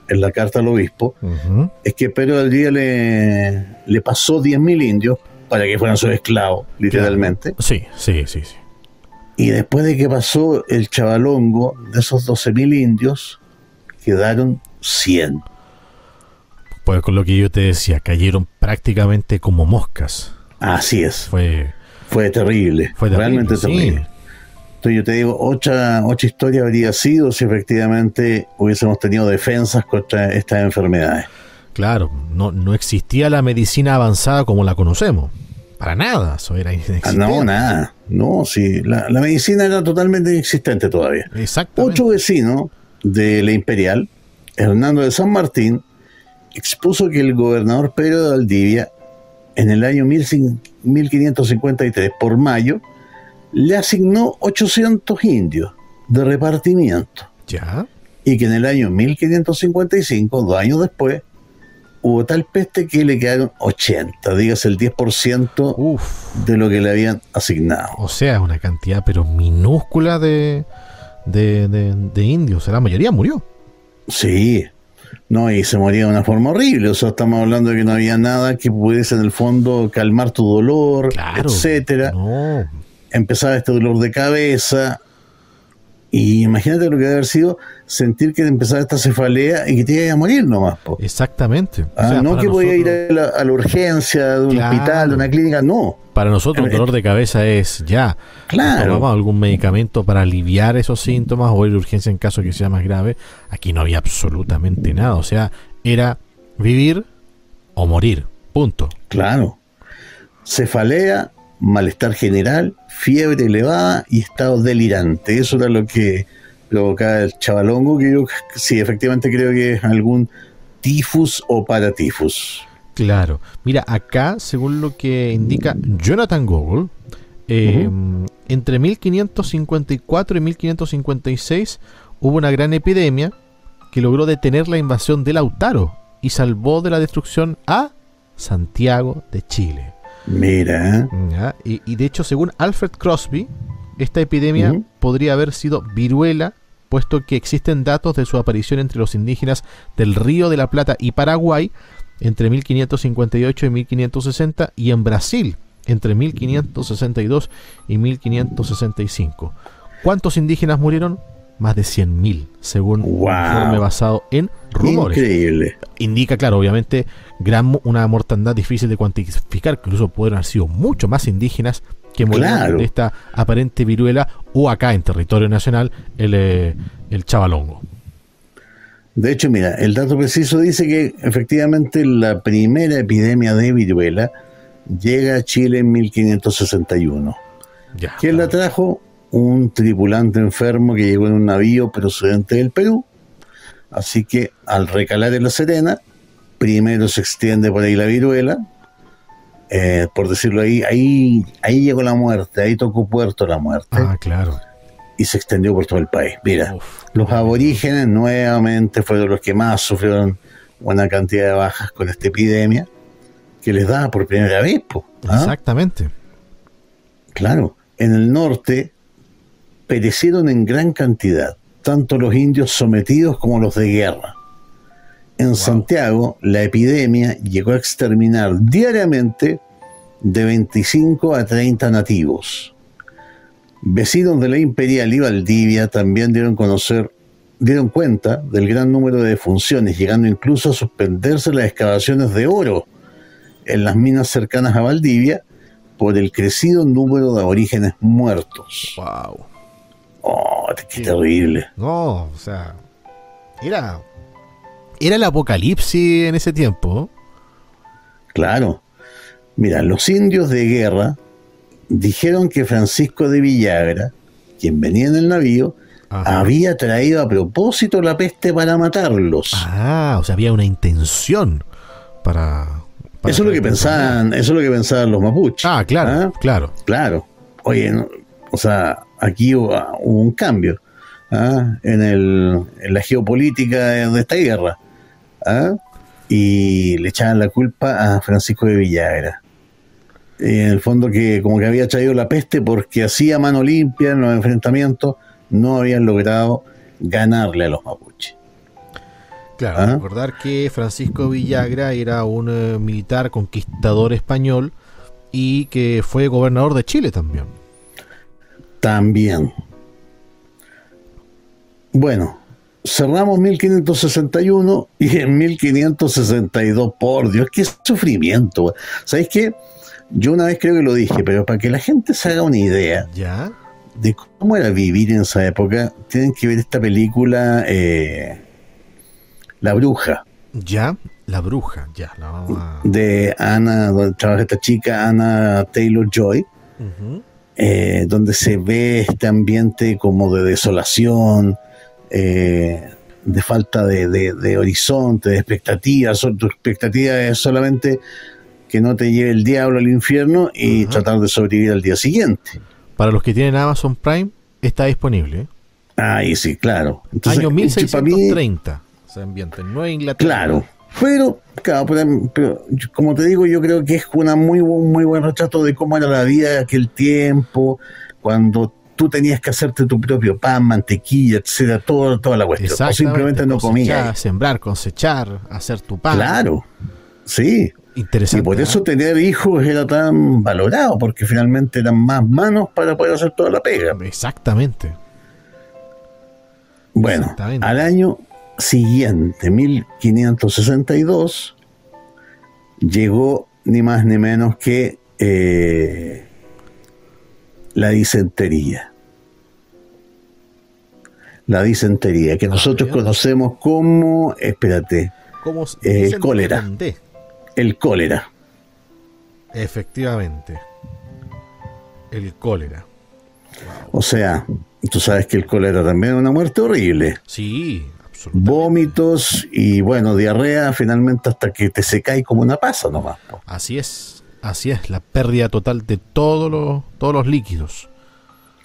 en la carta al obispo Ujú. es que Pedro del Día le pasó 10.000 indios para que fueran sus esclavos, literalmente. Sí. Y después de que pasó el chavalongo, de esos 12.000 indios, quedaron 100. Pues con lo que yo te decía, cayeron prácticamente como moscas. Así es. Fue Fue terrible. Realmente sí. terrible. Entonces yo te digo, otra historia habría sido si efectivamente hubiésemos tenido defensas contra estas enfermedades. Claro, no existía la medicina avanzada como la conocemos. Para nada, eso era inexistente. No, nada. No, sí, la medicina era totalmente inexistente todavía. Exactamente. Otro vecino de la Imperial, Hernando de San Martín, expuso que el gobernador Pedro de Valdivia, en el año 1553, por mayo, le asignó 800 indios de repartimiento. Ya. Y que en el año 1555, 2 años después, hubo tal peste que le quedaron 80, dígase el 10% Uf. de lo que le habían asignado. O sea, una cantidad pero minúscula de indios. La mayoría murió. Sí, no, y se moría de una forma horrible. O sea, estamos hablando de que no había nada que pudiese en el fondo calmar tu dolor, Claro. etcétera. No. Empezaba este dolor de cabeza. Y imagínate lo que debe haber sido sentir que empezaba esta cefalea y que te iba a morir nomás, po. Exactamente. Ah, O sea, no para que podía ir nosotros- a la urgencia de un Claro. hospital, de una clínica, no. Para nosotros, el dolor de cabeza es ya. Claro. Tomamos algún medicamento para aliviar esos síntomas o ir de urgencia en caso que sea más grave. Aquí no había absolutamente nada. O sea, era vivir o morir. Punto. Claro. Cefalea, malestar general, fiebre elevada y estado delirante. Eso era lo que provocaba el chavalongo, que yo sí, efectivamente creo que es algún tifus o paratifus. Claro. Mira, acá, según lo que indica Jonathan Google, entre 1554 y 1556 hubo una gran epidemia que logró detener la invasión de Lautaro y salvó de la destrucción a Santiago de Chile. Mira, ¿Ya? Y de hecho, según Alfred Crosby, esta epidemia podría haber sido viruela, puesto que existen datos de su aparición entre los indígenas del Río de la Plata y Paraguay entre 1558 y 1560 y en Brasil entre 1562 y 1565. ¿Cuántos indígenas murieron? Más de 100.000, según un informe basado en rumores. increíble. Indica, claro, obviamente, una mortandad difícil de cuantificar, que incluso pueden haber sido mucho más indígenas que murieron Claro. de esta aparente viruela, o acá en territorio nacional, el chavalongo. De hecho, mira, el dato preciso dice que efectivamente la primera epidemia de viruela llega a Chile en 1561. Ya, ¿Quién la trajo? Un tripulante enfermo que llegó en un navío procedente del Perú. Así que al recalar en La Serena, primero se extiende por ahí la viruela, por decirlo ahí llegó la muerte, ahí tocó puerto la muerte, Ah, claro. y se extendió por todo el país. Mira, Uf. los aborígenes nuevamente fueron los que más sufrieron una cantidad de bajas con esta epidemia, que les daba por primera vez, po, ¿ah? Exactamente. Claro, en el norte perecieron en gran cantidad, tanto los indios sometidos como los de guerra. En Santiago, la epidemia llegó a exterminar diariamente de 25 a 30 nativos. Vecinos de la Imperial y Valdivia también dieron cuenta del gran número de defunciones, llegando incluso a suspenderse las excavaciones de oro en las minas cercanas a Valdivia por el crecido número de aborígenes muertos. Wow. Oh, qué terrible. No, o sea, era el apocalipsis en ese tiempo. Claro. Mira, los indios de guerra dijeron que Francisco de Villagra, quien venía en el navío, Ajá. había traído a propósito la peste para matarlos. Ah, o sea, había una intención para eso es lo que pensaban, eso es lo que pensaban los mapuches. Ah, claro, ¿Ah? claro. Claro. Oye, no, o sea, aquí hubo un cambio, ¿ah? en la geopolítica de esta guerra, ¿ah? Y le echaban la culpa a Francisco de Villagra. En el fondo que como que había traído la peste porque hacía mano limpia en los enfrentamientos, no habían logrado ganarle a los mapuches. Claro, ¿Ah? recordar que Francisco Villagra era un militar conquistador español y que fue gobernador de Chile también. También. Bueno, cerramos 1561 y en 1562, por Dios, qué sufrimiento. ¿Sabéis qué? Yo una vez creo que lo dije, pero para que la gente se haga una idea ¿Ya? de cómo era vivir en esa época, tienen que ver esta película La Bruja, ¿Ya? La bruja, ya, la vamos a... de Anna, donde trabaja esta chica, Anna Taylor-Joy, Ujú. donde se ve este ambiente como de desolación, de falta de horizonte, de expectativas. Tu expectativa es solamente que no te lleve el diablo al infierno y tratar de sobrevivir al día siguiente. Para los que tienen Amazon Prime, está disponible, ¿eh? Ahí sí, claro. Entonces, año 1630 se ambienta en Nueva Inglaterra. Claro, pero como te digo, yo creo que es una muy buen retrato de cómo era la vida de aquel tiempo, cuando tú tenías que hacerte tu propio pan, mantequilla, etcétera, toda la cuestión. O simplemente no comías. Sembrar, cosechar, hacer tu pan. Claro, sí. Interesante. Y por eso tener hijos era tan valorado, porque finalmente eran más manos para poder hacer toda la pega. Exactamente. Bueno, al año siguiente, 1562, llegó ni más ni menos que la disentería. La disentería, que nosotros conocemos como, el cólera. El cólera. Efectivamente. El cólera. Wow. O sea, tú sabes que el cólera también es una muerte horrible. Sí, absolutamente. Vómitos y, bueno, diarrea finalmente hasta que te secáis como una pasa nomás. Así es, la pérdida total de todos los líquidos.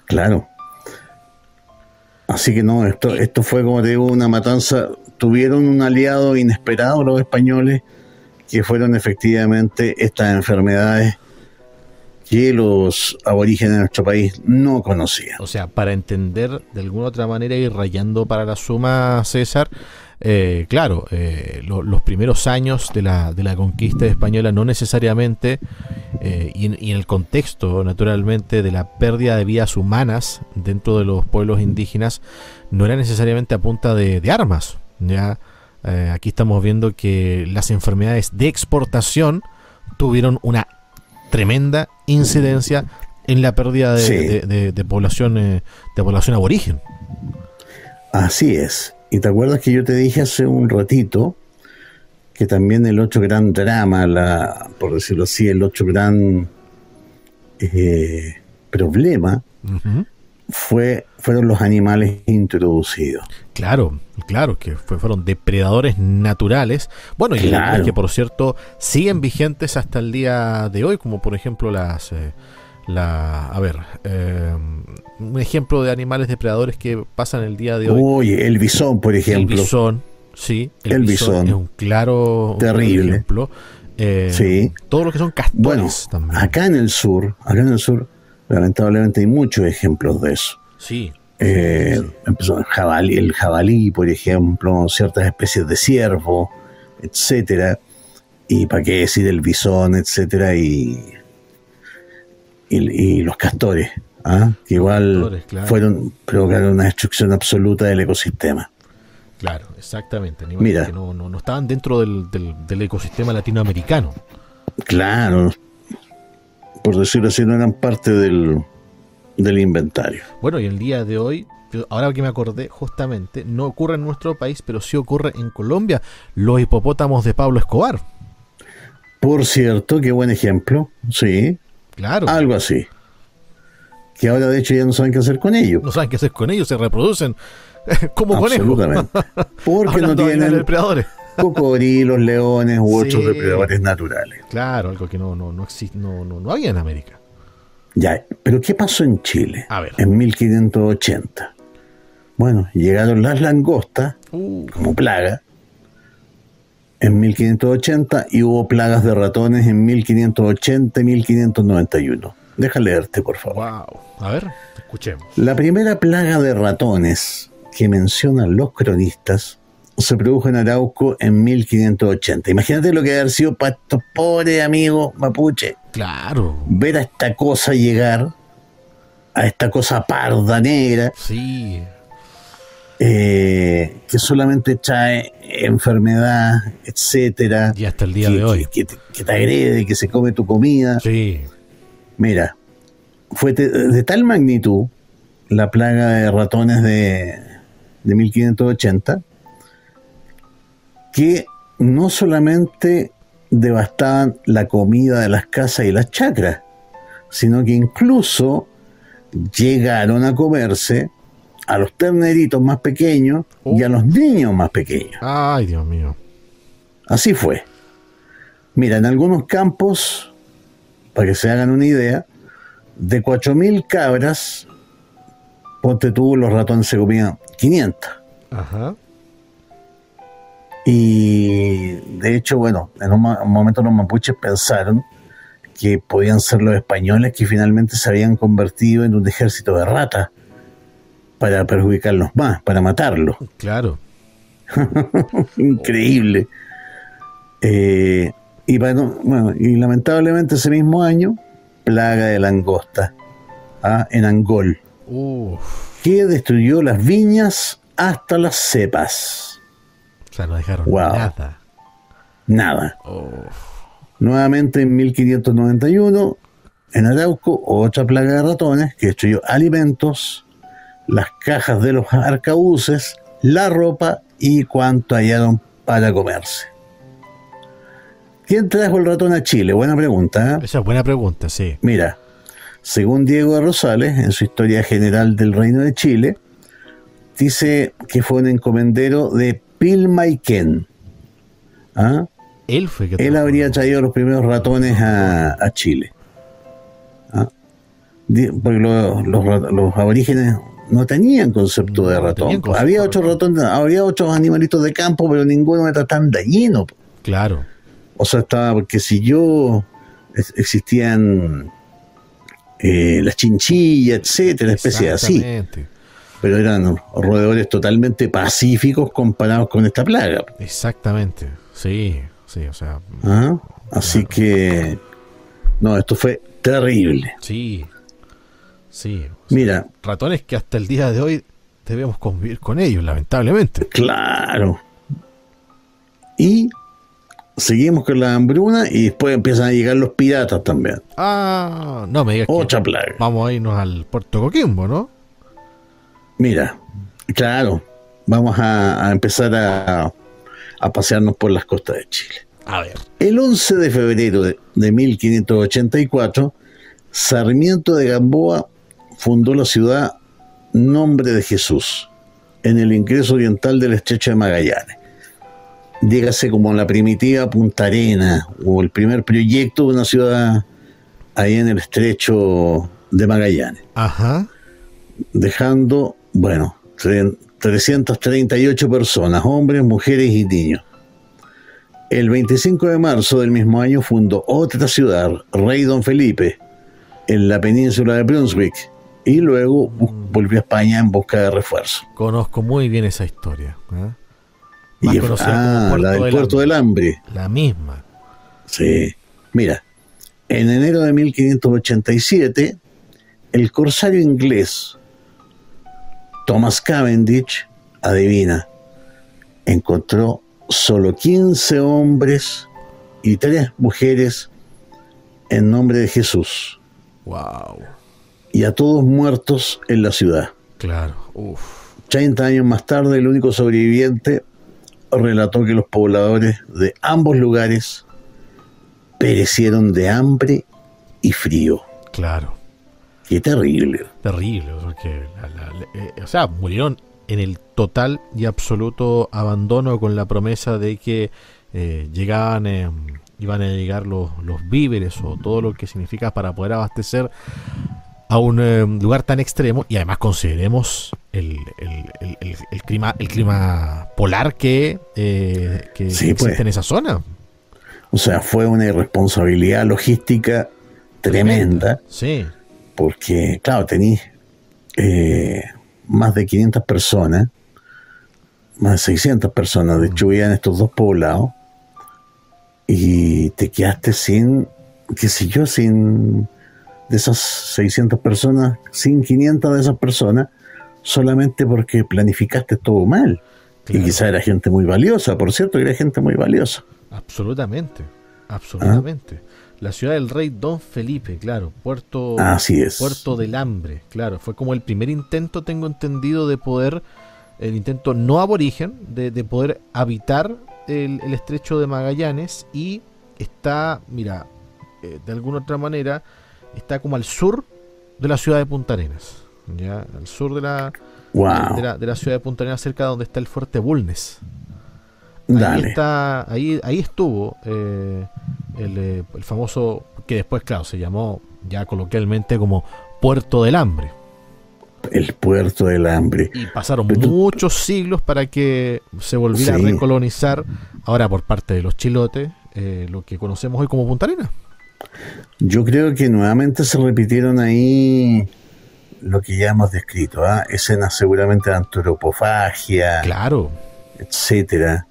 Claro. Así que no, esto fue, como te digo, una matanza. Tuvieron un aliado inesperado los españoles, que fueron efectivamente estas enfermedades que los aborígenes de nuestro país no conocían. O sea, para entender de alguna otra manera y rayando para la suma, César, los primeros años de la conquista española no necesariamente, y en el contexto, naturalmente, de la pérdida de vidas humanas dentro de los pueblos indígenas, no era necesariamente a punta de armas. Ya aquí estamos viendo que las enfermedades de exportación tuvieron una tremenda incidencia en la pérdida de población aborigen. Así es. Y te acuerdas que yo te dije hace un ratito que también el otro gran drama, por decirlo así, el otro gran problema fueron los animales introducidos. Claro, que fueron depredadores naturales. Bueno, y que por cierto siguen vigentes hasta el día de hoy, como por ejemplo un ejemplo de animales depredadores que pasan el día de hoy. Oye, el bisón, por ejemplo. El bisón, sí. El bisón es un claro ejemplo. Sí. Todo lo que son castores también. Acá en el sur, lamentablemente hay muchos ejemplos de eso. Sí. Empezó el jabalí, por ejemplo, ciertas especies de ciervo, etcétera. Y para qué decir el bisón, etcétera, y los castores, que igual provocaron una destrucción absoluta del ecosistema. Claro, exactamente. Animales que no estaban dentro del ecosistema latinoamericano. Claro, por decirlo así, no eran parte del inventario. Bueno, y el día de hoy, ahora que me acordé, justamente, no ocurre en nuestro país, pero sí ocurre en Colombia, los hipopótamos de Pablo Escobar. Por cierto, qué buen ejemplo, sí. Claro. Algo así. Que ahora de hecho ya no saben qué hacer con ellos. No saben qué hacer con ellos, se reproducen como conejos. Absolutamente. Porque no tienen depredadores. Cocodrilos, leones u otros depredadores naturales. Claro, algo que no existe, no había en América. Ya, pero ¿qué pasó en Chile? A ver. En 1580. Bueno, llegaron las langostas como plaga en 1580 y hubo plagas de ratones en 1580 y 1591. Deja leerte, por favor. Wow. A ver, escuchemos. La primera plaga de ratones que mencionan los cronistas se produjo en Arauco en 1580. Imagínate lo que debe haber sido para estos pobres amigos mapuche. Claro. Ver a esta cosa llegar, a esta cosa parda, negra. Sí. Que solamente trae enfermedad, etcétera. Y hasta el día de hoy. Que te agrede, que se come tu comida. Sí. Mira, fue de tal magnitud la plaga de ratones de 1580 que no solamente devastaban la comida de las casas y las chacras, sino que incluso llegaron a comerse a los terneritos más pequeños y a los niños más pequeños. Ay, Dios mío. Así fue. Mira, en algunos campos, para que se hagan una idea, de 4.000 cabras, ponte tú, los ratones se comían 500. Ajá. Y de hecho, bueno, en un momento los mapuches pensaron que podían ser los españoles que finalmente se habían convertido en un ejército de ratas para perjudicarlos más, para matarlos. Claro. Increíble. Y bueno, y lamentablemente ese mismo año, plaga de langosta en Angol, que destruyó las viñas hasta las cepas. O sea, no dejaron nada. Nuevamente en 1591, en Arauco, otra plaga de ratones que destruyó alimentos, las cajas de los arcabuces, la ropa y cuanto hallaron para comerse. ¿Quién trajo el ratón a Chile? Buena pregunta, ¿eh? Esa es buena pregunta, sí. Mira, según Diego de Rosales, en su Historia General del Reino de Chile, dice que fue un encomendero de Pilmaiquén. Él habría traído los primeros ratones a Chile. Porque los aborígenes no tenían concepto de ratón. Había otros ratones, había otros animalitos de campo, pero ninguno era tan dañino. Claro. O sea, estaba, porque si yo existían las chinchillas, etcétera, especies así. Pero eran roedores totalmente pacíficos comparados con esta plaga. Exactamente, sí, o sea. Así que, no, esto fue terrible. Sí. O sea, mira, ratones que hasta el día de hoy debemos convivir con ellos, lamentablemente. Claro. Y seguimos con la hambruna y después empiezan a llegar los piratas también. No me digas otra plaga. Vamos a irnos al Puerto Coquimbo, ¿no? Mira, claro, vamos a empezar a pasearnos por las costas de Chile. A ver. El 11 de febrero de 1584, Sarmiento de Gamboa fundó la ciudad Nombre de Jesús, en el ingreso oriental del estrecho de Magallanes. Dígase como la primitiva Punta Arenas, o el primer proyecto de una ciudad ahí en el estrecho de Magallanes. Ajá. Dejando, 338 personas, hombres, mujeres y niños. El 25 de marzo del mismo año fundó otra ciudad, Rey Don Felipe, en la península de Brunswick, y luego volvió a España en busca de refuerzo. Conozco muy bien esa historia. Y la del Puerto del Hambre. La misma. Sí. Mira, en enero de 1587, el corsario inglés Thomas Cavendish, adivina, encontró solo 15 hombres y 3 mujeres en nombre de Jesús. Wow. Y a todos muertos en la ciudad. Claro. 30 años más tarde, el único sobreviviente relató que los pobladores de ambos lugares perecieron de hambre y frío. Claro. Qué terrible. Terrible, porque murieron en el total y absoluto abandono, con la promesa de que iban a llegar los víveres o todo lo que significa para poder abastecer a un lugar tan extremo. Y además consideremos el clima polar que existe en esa zona. O sea, fue una irresponsabilidad logística tremenda. Sí. Porque, claro, tenís más de 500 personas, más de 600 personas, de hecho, vivían en estos dos poblados, y te quedaste sin, de esas 600 personas, sin 500 de esas personas, solamente porque planificaste todo mal. Claro. Y quizá era gente muy valiosa, por cierto, que era gente muy valiosa. Absolutamente. La ciudad del Rey Don Felipe, claro, puerto del Hambre, claro, fue como el primer intento, tengo entendido, de poder, el intento no aborigen, de poder habitar el estrecho de Magallanes, y está, mira, de alguna otra manera, está como al sur de la ciudad de Punta Arenas, ya, al sur de Wow. de la ciudad de Punta Arenas, cerca de donde está el fuerte Bulnes. Dale. Ahí estuvo el famoso, que después, claro, se llamó ya coloquialmente como Puerto del Hambre. El Puerto del Hambre. Y pasaron muchos siglos para que se volviera a recolonizar, ahora por parte de los chilotes, lo que conocemos hoy como Punta Arenas. Yo creo que nuevamente se repitieron ahí lo que ya hemos descrito, escenas seguramente de antropofagia, claro, etcétera,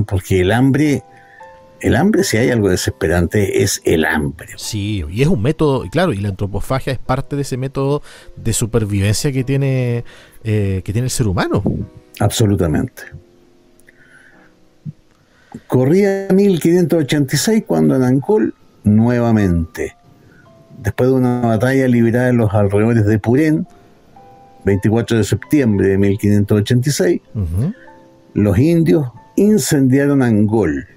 porque el hambre, si hay algo desesperante, es el hambre. Sí, y es un método, y claro, y la antropofagia es parte de ese método de supervivencia que tiene el ser humano. Absolutamente. Corría 1586 cuando en Angol, nuevamente, después de una batalla librada en los alrededores de Purén, 24 de septiembre de 1586, los indios incendiaron Angol,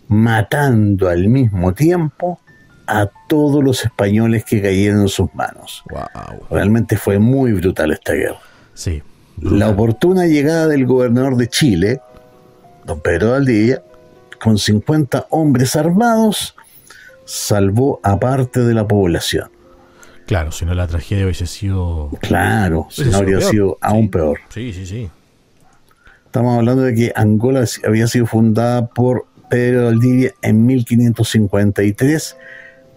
matando al mismo tiempo a todos los españoles que cayeron en sus manos. Wow. Realmente fue muy brutal esta guerra. Sí, brutal. La oportuna llegada del gobernador de Chile, don Pedro Valdivia, con 50 hombres armados, salvó a parte de la población. Claro, si no la tragedia hubiese sido... Claro, si no habría sido aún peor. Sí. Estamos hablando de que Angola había sido fundada por Pedro Valdivia en 1553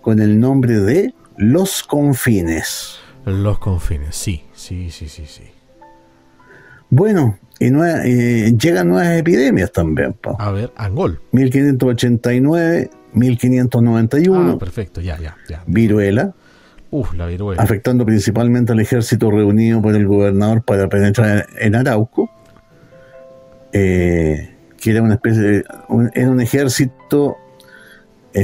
con el nombre de Los Confines. Los Confines, sí. Bueno, y llegan nuevas epidemias también, pa. A ver, Angol. 1589, 1591. Perfecto, ya. Viruela. La viruela. Afectando principalmente al ejército reunido por el gobernador para penetrar en Arauco. Que era una especie era un ejército.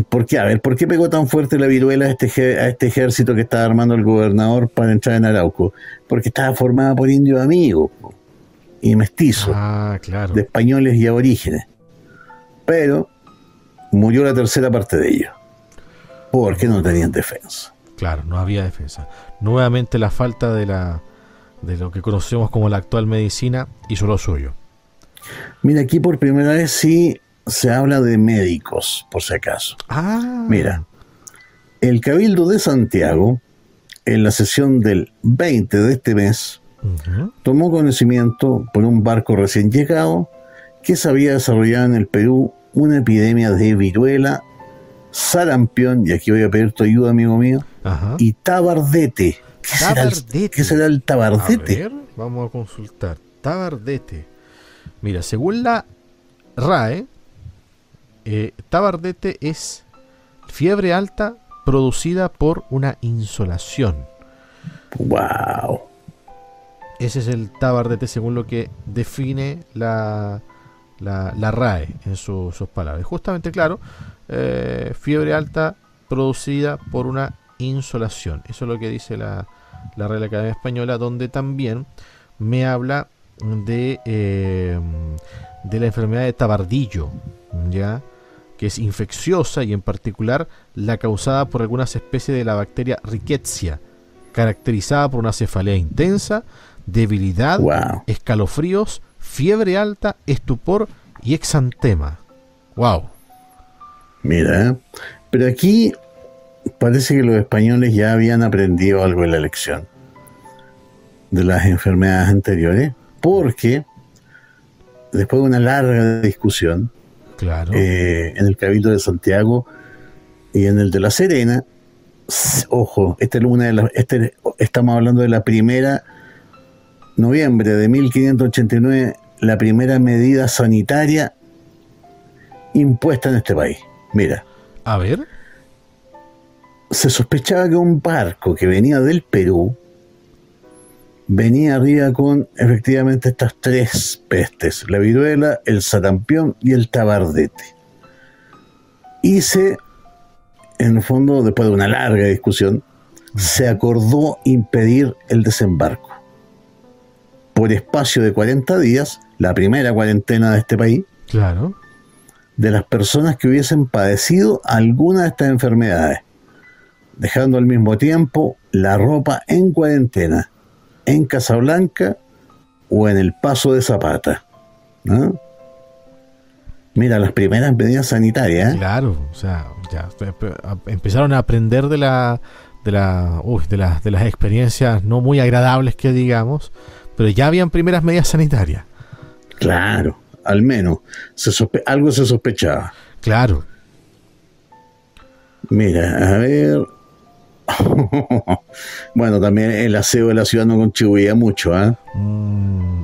¿Por qué pegó tan fuerte la viruela a este ejército que estaba armando el gobernador para entrar en Arauco? Porque estaba formada por indios amigos y mestizos, claro, de españoles y aborígenes. Pero murió la tercera parte de ellos, porque no tenían defensa. Claro, no había defensa. Nuevamente la falta de lo que conocemos como la actual medicina hizo lo suyo. Mira, aquí por primera vez sí se habla de médicos, por si acaso. Mira, el Cabildo de Santiago, en la sesión del 20 de este mes, tomó conocimiento por un barco recién llegado que se había desarrollado en el Perú una epidemia de viruela, sarampión, y aquí voy a pedir tu ayuda, amigo mío, y tabardete. ¿Qué será el tabardete? A ver, vamos a consultar. Tabardete. Mira, según la RAE, tabardete es fiebre alta producida por una insolación. ¡Wow! Ese es el tabardete según lo que define la RAE en sus palabras. Justamente, claro, fiebre alta producida por una insolación. Eso es lo que dice la Real Academia Española, donde también me habla de la enfermedad de tabardillo, ¿ya? Que es infecciosa y en particular la causada por algunas especies de la bacteria Rickettsia, caracterizada por una cefalea intensa, debilidad, escalofríos, fiebre alta, estupor y exantema. ¡Wow! Mira, pero aquí parece que los españoles ya habían aprendido algo en la lección de las enfermedades anteriores, porque después de una larga discusión, claro, en el Cabildo de Santiago y en el de La Serena, ojo, estamos hablando de la primera noviembre de 1589, la primera medida sanitaria impuesta en este país. Mira, a ver, se sospechaba que un barco que venía del Perú venía arriba con efectivamente estas tres pestes: la viruela, el sarampión y el tabardete. Y en el fondo, después de una larga discusión, se acordó impedir el desembarco. Por espacio de 40 días, la primera cuarentena de este país, claro, de las personas que hubiesen padecido alguna de estas enfermedades, dejando al mismo tiempo la ropa en cuarentena en Casablanca, o en el Paso de Zapata. ¿No? Mira, las primeras medidas sanitarias. Claro, o sea, ya empezaron a aprender de las experiencias no muy agradables que digamos, pero ya habían primeras medidas sanitarias. Claro, al menos algo se sospechaba. Claro. Mira, a ver. Bueno, también el aseo de la ciudad no contribuía mucho, ¿eh?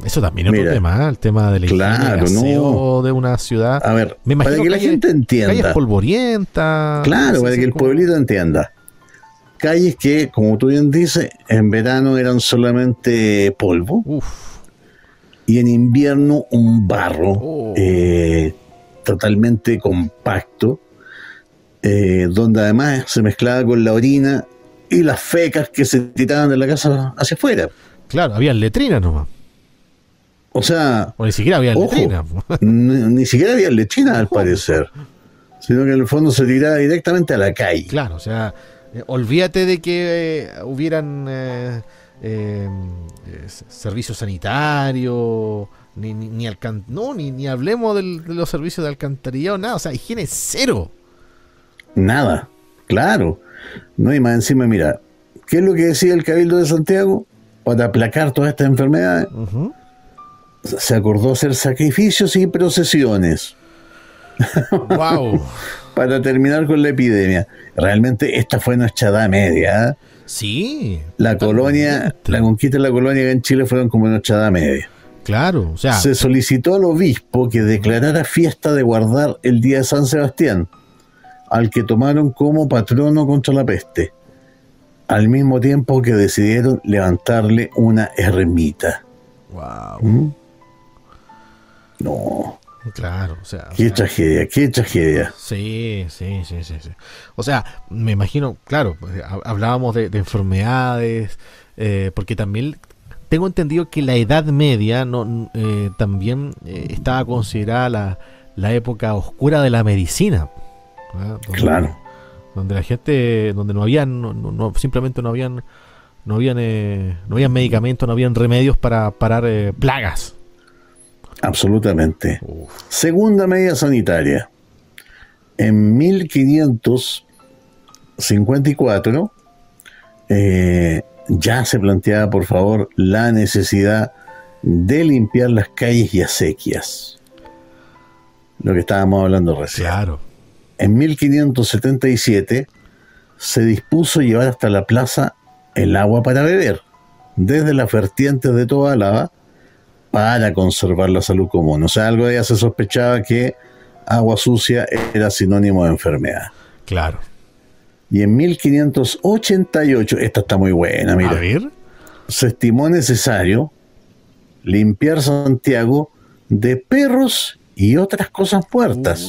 Eso también es otro tema, ¿eh? El tema del aseo de una ciudad. A ver, me imagino para que la gente entienda. Calles polvorientas. Claro, para que el pueblito entienda. Calles que, como tú bien dices, en verano eran solamente polvo. Y en invierno un barro totalmente compacto, donde además se mezclaba con la orina y las fecas que se tiraban de la casa hacia afuera. Claro, había letrinas nomás. O sea... O ni siquiera había letrinas. Ni siquiera había letrinas, al parecer. Sino que en el fondo se tiraba directamente a la calle. Claro, o sea, olvídate de que hubieran servicios sanitarios, ni hablemos de los servicios de alcantarillado, nada. O sea, higiene cero. Nada, claro. No, y más encima, mira, ¿qué es lo que decía el Cabildo de Santiago? Para aplacar todas estas enfermedades, se acordó hacer sacrificios y procesiones. ¡Wow! Para terminar con la epidemia. Realmente esta fue nuestra Edad Media, ¿eh? Sí. La colonia, la conquista de la colonia acá en Chile fueron como nuestra Edad Media. Claro, o sea... Se solicitó al obispo que declarara fiesta de guardar el día de San Sebastián, al que tomaron como patrono contra la peste, al mismo tiempo que decidieron levantarle una ermita. Wow. No. Claro, o sea... Qué tragedia, qué tragedia. Sí. O sea, me imagino, claro, pues, hablábamos de enfermedades, porque también tengo entendido que la Edad Media también estaba considerada la época oscura de la medicina. Claro. Donde la gente, donde simplemente no habían medicamentos, no habían remedios para parar plagas. Absolutamente. Segunda medida sanitaria. En 1554 ya se planteaba, por favor, la necesidad de limpiar las calles y acequias. Lo que estábamos hablando recién. Claro. En 1577 se dispuso llevar hasta la plaza el agua para beber, desde las vertientes de Tobalaba, para conservar la salud común. O sea, algo de ella se sospechaba que agua sucia era sinónimo de enfermedad. Claro. Y en 1588, esta está muy buena, mira. A ver. Se estimó necesario limpiar Santiago de perros y otras cosas muertas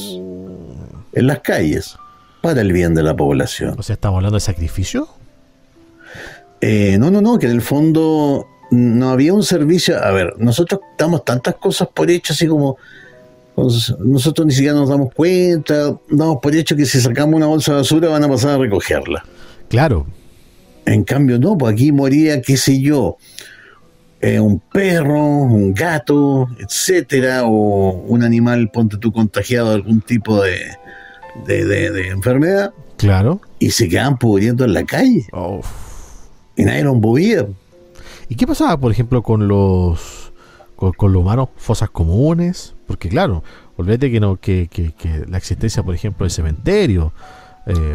en las calles para el bien de la población. O sea, ¿estamos hablando de sacrificio? No, que en el fondo no había un servicio. A ver, nosotros damos tantas cosas por hecho, así como nosotros ni siquiera nos damos cuenta, damos por hecho que si sacamos una bolsa de basura van a pasar a recogerla. Claro. En cambio, no, pues aquí moría, qué sé yo, un perro, un gato, etcétera, o un animal, ponte tú, contagiado de algún tipo de enfermedad. Claro. Y se quedaban pudriendo en la calle. Oh. Y nadie los movía. ¿Y qué pasaba, por ejemplo, con los humanos, fosas comunes? Porque claro, olvídate que la existencia, por ejemplo, de cementerio,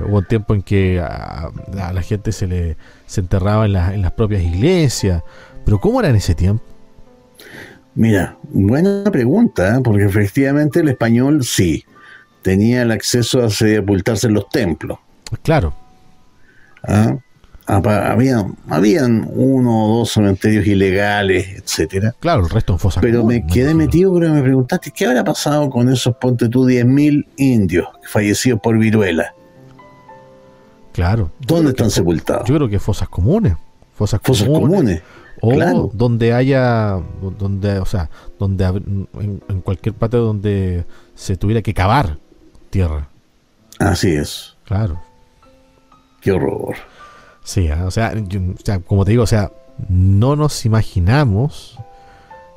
hubo un tiempo en que a la gente se enterraba en las propias iglesias. Pero ¿cómo era en ese tiempo? Mira, buena pregunta, porque efectivamente el español sí tenía el acceso a sepultarse en los templos. Claro. Habían uno o dos cementerios ilegales, etcétera. Claro, el resto en fosas Pero comunes, me quedé metido cuando me preguntaste qué habrá pasado con esos, ponte tú, 10.000 indios fallecidos por viruela. Claro. ¿Dónde están sepultados? Yo creo que fosas comunes. Fosas comunes. O claro. donde haya, en cualquier parte donde se tuviera que cavar tierra. Así es. Claro. Qué horror. Sí, o sea, como te digo, o sea, no nos imaginamos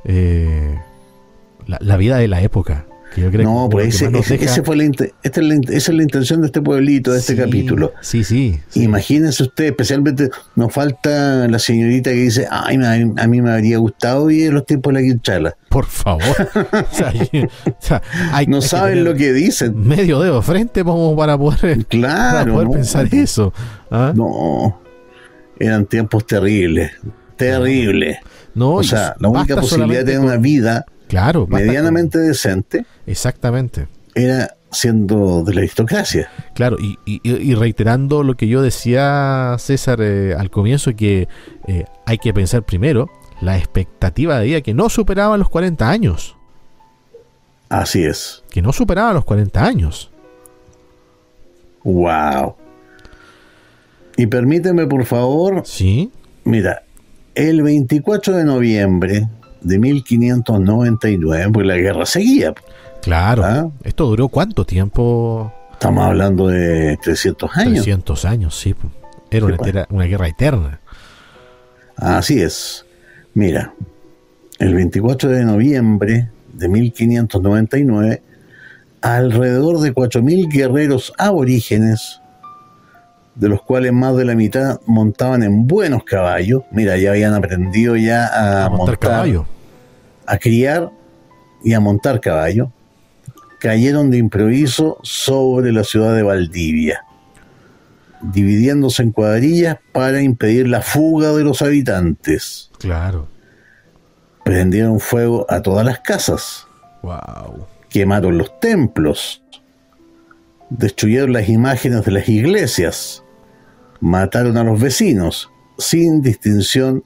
la vida de la época. Que yo creo no, que pues esa es la intención de este pueblito, de este capítulo. Sí. Imagínense usted, especialmente nos falta la señorita que dice, ay, a mí me habría gustado vivir los tiempos de la Quinchala. Por favor. No saben lo que dicen. Medio dedo frente para poder, claro, para poder pensar eso. ¿Ah? No, eran tiempos terribles. No, o sea, la única posibilidad de tener una vida medianamente decente. Exactamente. Era siendo de la aristocracia. Claro, y reiterando lo que yo decía, César, al comienzo, que hay que pensar primero la expectativa de vida que no superaba los 40 años. Así es. Que no superaba los 40 años. Wow. Y permíteme, por favor. Sí. Mira, el 24 de noviembre de 1599, pues la guerra seguía. Claro. ¿Ah? ¿Esto duró cuánto tiempo? Estamos hablando de 300 años. 300 años, sí. Era una guerra eterna. Así es. Mira, el 24 de noviembre de 1599, alrededor de 4.000 guerreros aborígenes, de los cuales más de la mitad montaban en buenos caballos. Mira, ya habían aprendido a montar caballo, a criar y a montar caballo. Cayeron de improviso sobre la ciudad de Valdivia, dividiéndose en cuadrillas para impedir la fuga de los habitantes. Claro. Prendieron fuego a todas las casas. Wow. Quemaron los templos. Destruyeron las imágenes de las iglesias. Mataron a los vecinos sin distinción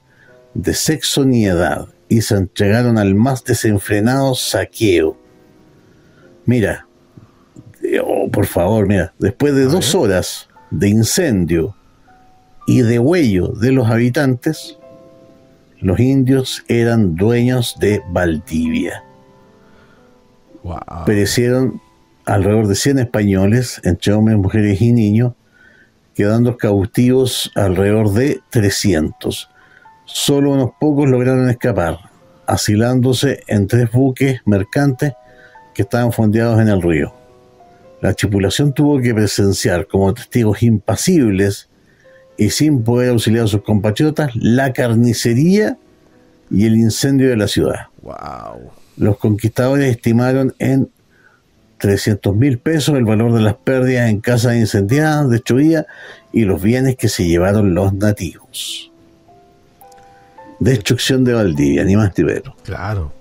de sexo ni edad y se entregaron al más desenfrenado saqueo. Mira, por favor, mira, después de 2 horas de incendio y degüello de los habitantes, los indios eran dueños de Valdivia. Wow. Perecieron alrededor de 100 españoles, entre hombres, mujeres y niños, quedando cautivos alrededor de 300. Solo unos pocos lograron escapar, asilándose en 3 buques mercantes que estaban fondeados en el río. La tripulación tuvo que presenciar como testigos impasibles y sin poder auxiliar a sus compatriotas la carnicería y el incendio de la ciudad. Wow. Los conquistadores estimaron en 300.000 pesos el valor de las pérdidas en casas incendiadas, destruidas y los bienes que se llevaron los nativos. Destrucción de Valdivia, ni más ni menos. Claro.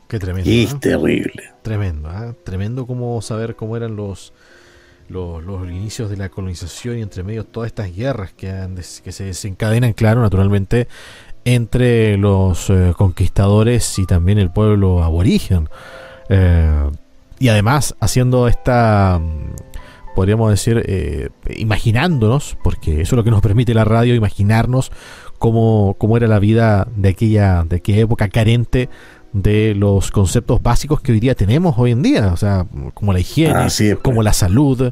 Qué tremendo. Y es terrible. Tremendo, ¿eh? Tremendo como saber cómo eran los inicios de la colonización y entre medio todas estas guerras que se desencadenan, claro, naturalmente, entre los conquistadores y también el pueblo aborigen. Y además haciendo esta, podríamos decir, imaginándonos, porque eso es lo que nos permite la radio, imaginarnos cómo era la vida de aquella época carente de los conceptos básicos que hoy día tenemos hoy en día, o sea, como la higiene, como la salud,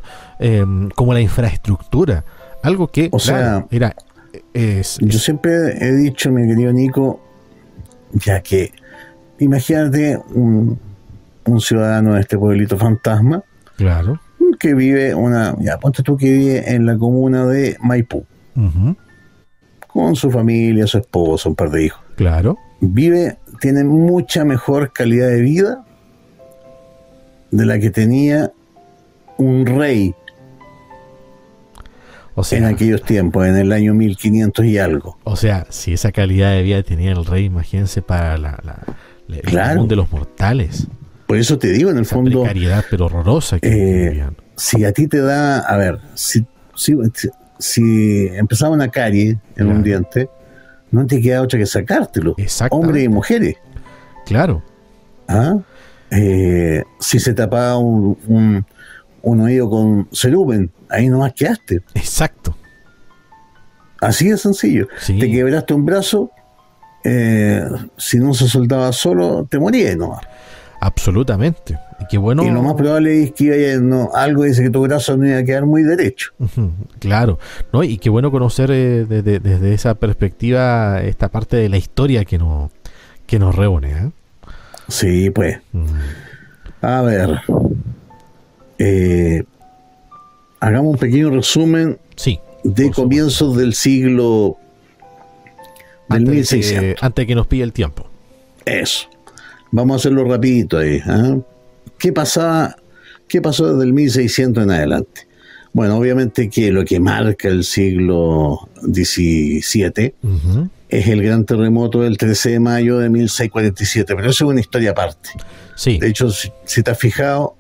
como la infraestructura, algo que, o sea, yo siempre he dicho, mi querido Nico, ya que imagínate un ciudadano de este pueblito fantasma, claro, que vive ponte tú que vive en la comuna de Maipú, con su familia, su esposo, un par de hijos, claro, tiene mucha mejor calidad de vida de la que tenía un rey, o sea, en aquellos tiempos, en el año 1500 y algo. O sea, si esa calidad de vida tenía el rey, imagínense para el común de los mortales. Por eso te digo, en el esa fondo, precariedad pero horrorosa que vivían. Si a ti te da, a ver, si empezaba una carie en un diente, no te queda otra que sacártelo. Hombres y mujeres. Claro. Si se tapaba un oído con cerumen, ahí nomás quedaste. Exacto. Así de sencillo. Sí. Te quebraste un brazo, si no se soltaba solo, te morías nomás. Absolutamente. Y qué bueno. Y lo más probable es que algo dice que tu brazo no iba a quedar muy derecho. Claro, ¿no? Y qué bueno conocer desde esa perspectiva esta parte de la historia que nos que nos reúne, ¿eh? Sí, pues. A ver. Hagamos un pequeño resumen Sí. de comienzos del siglo del 1600. Antes de que nos pille el tiempo. Eso. Vamos a hacerlo rapidito ahí. ¿Ah? ¿Qué pasó desde el 1600 en adelante? Bueno, obviamente que lo que marca el siglo XVII es el gran terremoto del 13 de mayo de 1647, pero eso es una historia aparte. Sí. De hecho, si te has fijado,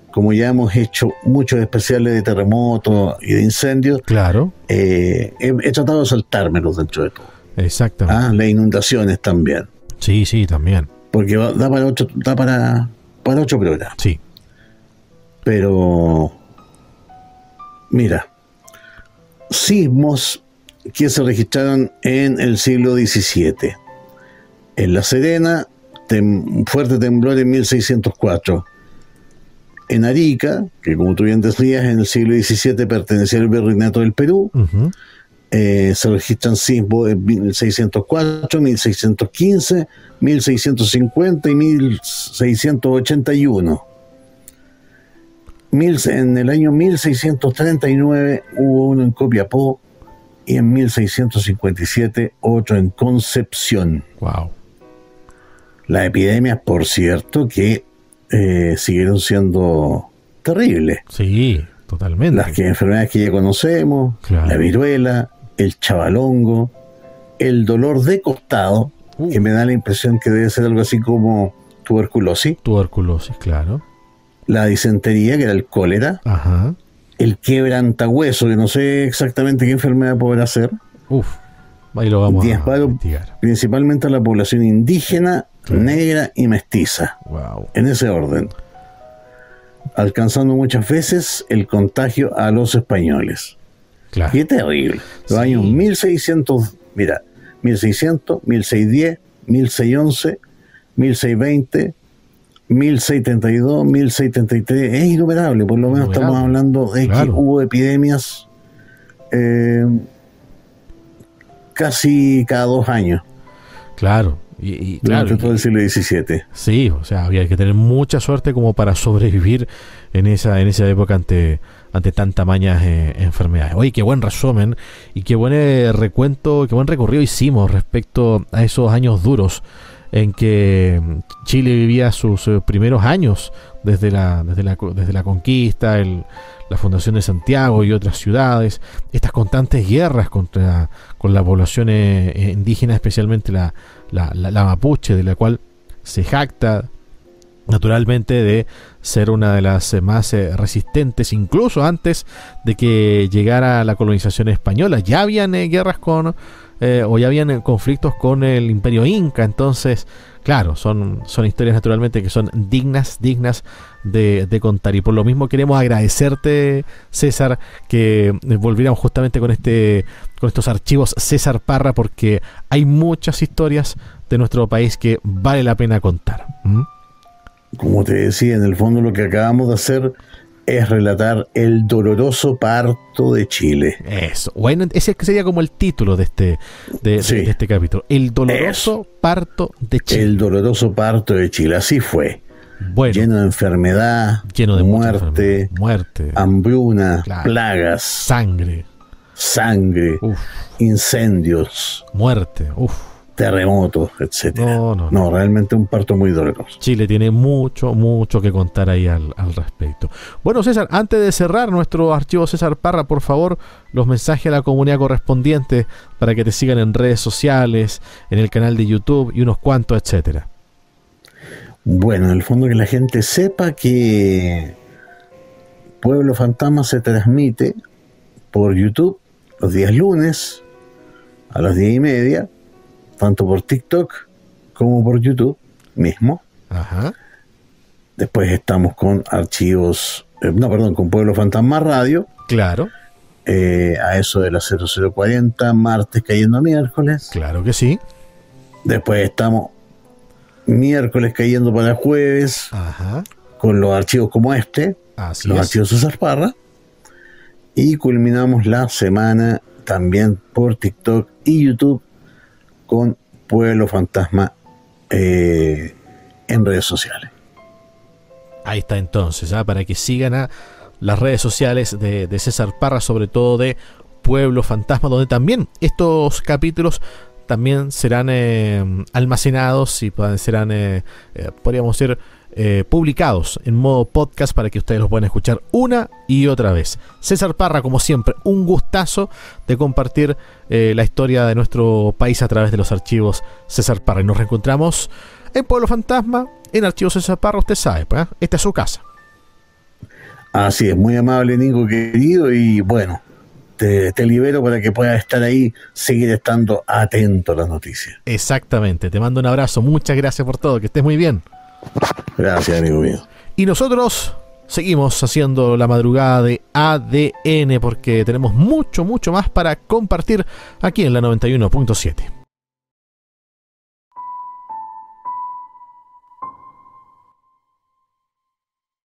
como ya hemos hecho muchos especiales de terremotos y de incendios, Claro. he tratado de saltármelos dentro de todo. Exactamente. Las inundaciones también. Sí, también. Porque da para 8 programas. Sí. Pero, mira, sismos que se registraron en el siglo XVII. En La Serena, fuerte temblor en 1604. En Arica, que como tú bien decías, en el siglo XVII pertenecía al virreinato del Perú, se registran sismos en 1604, 1615, 1650 y 1681. En el año 1639 hubo uno en Copiapó y en 1657 otro en Concepción. Wow. Las epidemias, por cierto, que siguieron siendo terribles. Sí, totalmente. Las enfermedades que ya conocemos, Claro. la viruela, el chavalongo, el dolor de costado, que me da la impresión que debe ser algo así como tuberculosis, Claro. la disentería, que era el cólera, Ajá. el quebrantahueso, que no sé exactamente qué enfermedad podrá ser, Ahí lo vamos a disparo investigar. principalmente a la población indígena, negra y mestiza, Wow. en ese orden, alcanzando muchas veces el contagio a los españoles. Claro. Qué terrible. Los Sí. años 1600, mira, 1600, 1610, 1611, 1620, 1632, 1633, es innumerable. Por lo menos estamos hablando de que hubo epidemias casi cada 2 años. Claro. Y claro, durante todo el siglo XVII. Sí, o sea, había que tener mucha suerte como para sobrevivir en esa época ante tan tamañas enfermedades. Oye, qué buen resumen y qué buen recuento, qué buen recorrido hicimos respecto a esos años duros en que Chile vivía sus primeros años desde la conquista, la fundación de Santiago y otras ciudades, estas constantes guerras con la población indígena, especialmente la mapuche, de la cual se jacta naturalmente de ser una de las más resistentes, incluso antes de que llegara la colonización española. Ya habían guerras o ya habían conflictos con el Imperio Inca. Entonces, claro, son historias naturalmente que son dignas de contar. Y por lo mismo queremos agradecerte, César, que volviéramos justamente con estos archivos César Parra, porque hay muchas historias de nuestro país que vale la pena contar. Como te decía, en el fondo lo que acabamos de hacer es relatar el doloroso parto de Chile. Eso. Bueno, ese sería como el título de este capítulo. El doloroso parto de Chile. El doloroso parto de Chile. Así fue. Bueno, lleno de enfermedad, lleno de muerte, hambruna, claro, plagas, sangre, incendios, muerte, terremotos, etcétera. No, realmente un parto muy doloroso. Chile tiene mucho que contar ahí al respecto. Bueno, César, antes de cerrar nuestro archivo César Parra, por favor, los mensajes a la comunidad correspondiente para que te sigan en redes sociales, en el canal de YouTube y unos cuantos, etcétera. Bueno, en el fondo que la gente sepa que Pueblo Fantasma se transmite por YouTube los días lunes a las 10:30, tanto por TikTok como por YouTube mismo. Ajá. Después estamos con archivos, con Pueblo Fantasma Radio. Claro. A eso de las 00:40, martes cayendo a miércoles. Claro que sí. Después estamos miércoles cayendo para jueves. Ajá. Con los archivos como este. Así los es. archivos César Parra. Y culminamos la semana también por TikTok y YouTube con Pueblo Fantasma en redes sociales. Ahí está entonces, para que sigan a las redes sociales de César Parra, sobre todo de Pueblo Fantasma, donde también estos capítulos también serán almacenados y serán, podríamos decir, publicados en modo podcast para que ustedes los puedan escuchar una y otra vez. César Parra, como siempre, un gustazo de compartir la historia de nuestro país a través de los archivos César Parra. Y nos reencontramos en Pueblo Fantasma, en Archivos César Parra, usted sabe, pues, esta es su casa. Así es, muy amable, Nico, querido, y bueno, te libero para que puedas estar ahí, seguir estando atento a las noticias. Exactamente, te mando un abrazo, muchas gracias por todo, que estés muy bien. Gracias, amigo mío. Y nosotros seguimos haciendo la madrugada de ADN porque tenemos mucho más para compartir aquí en la 91.7.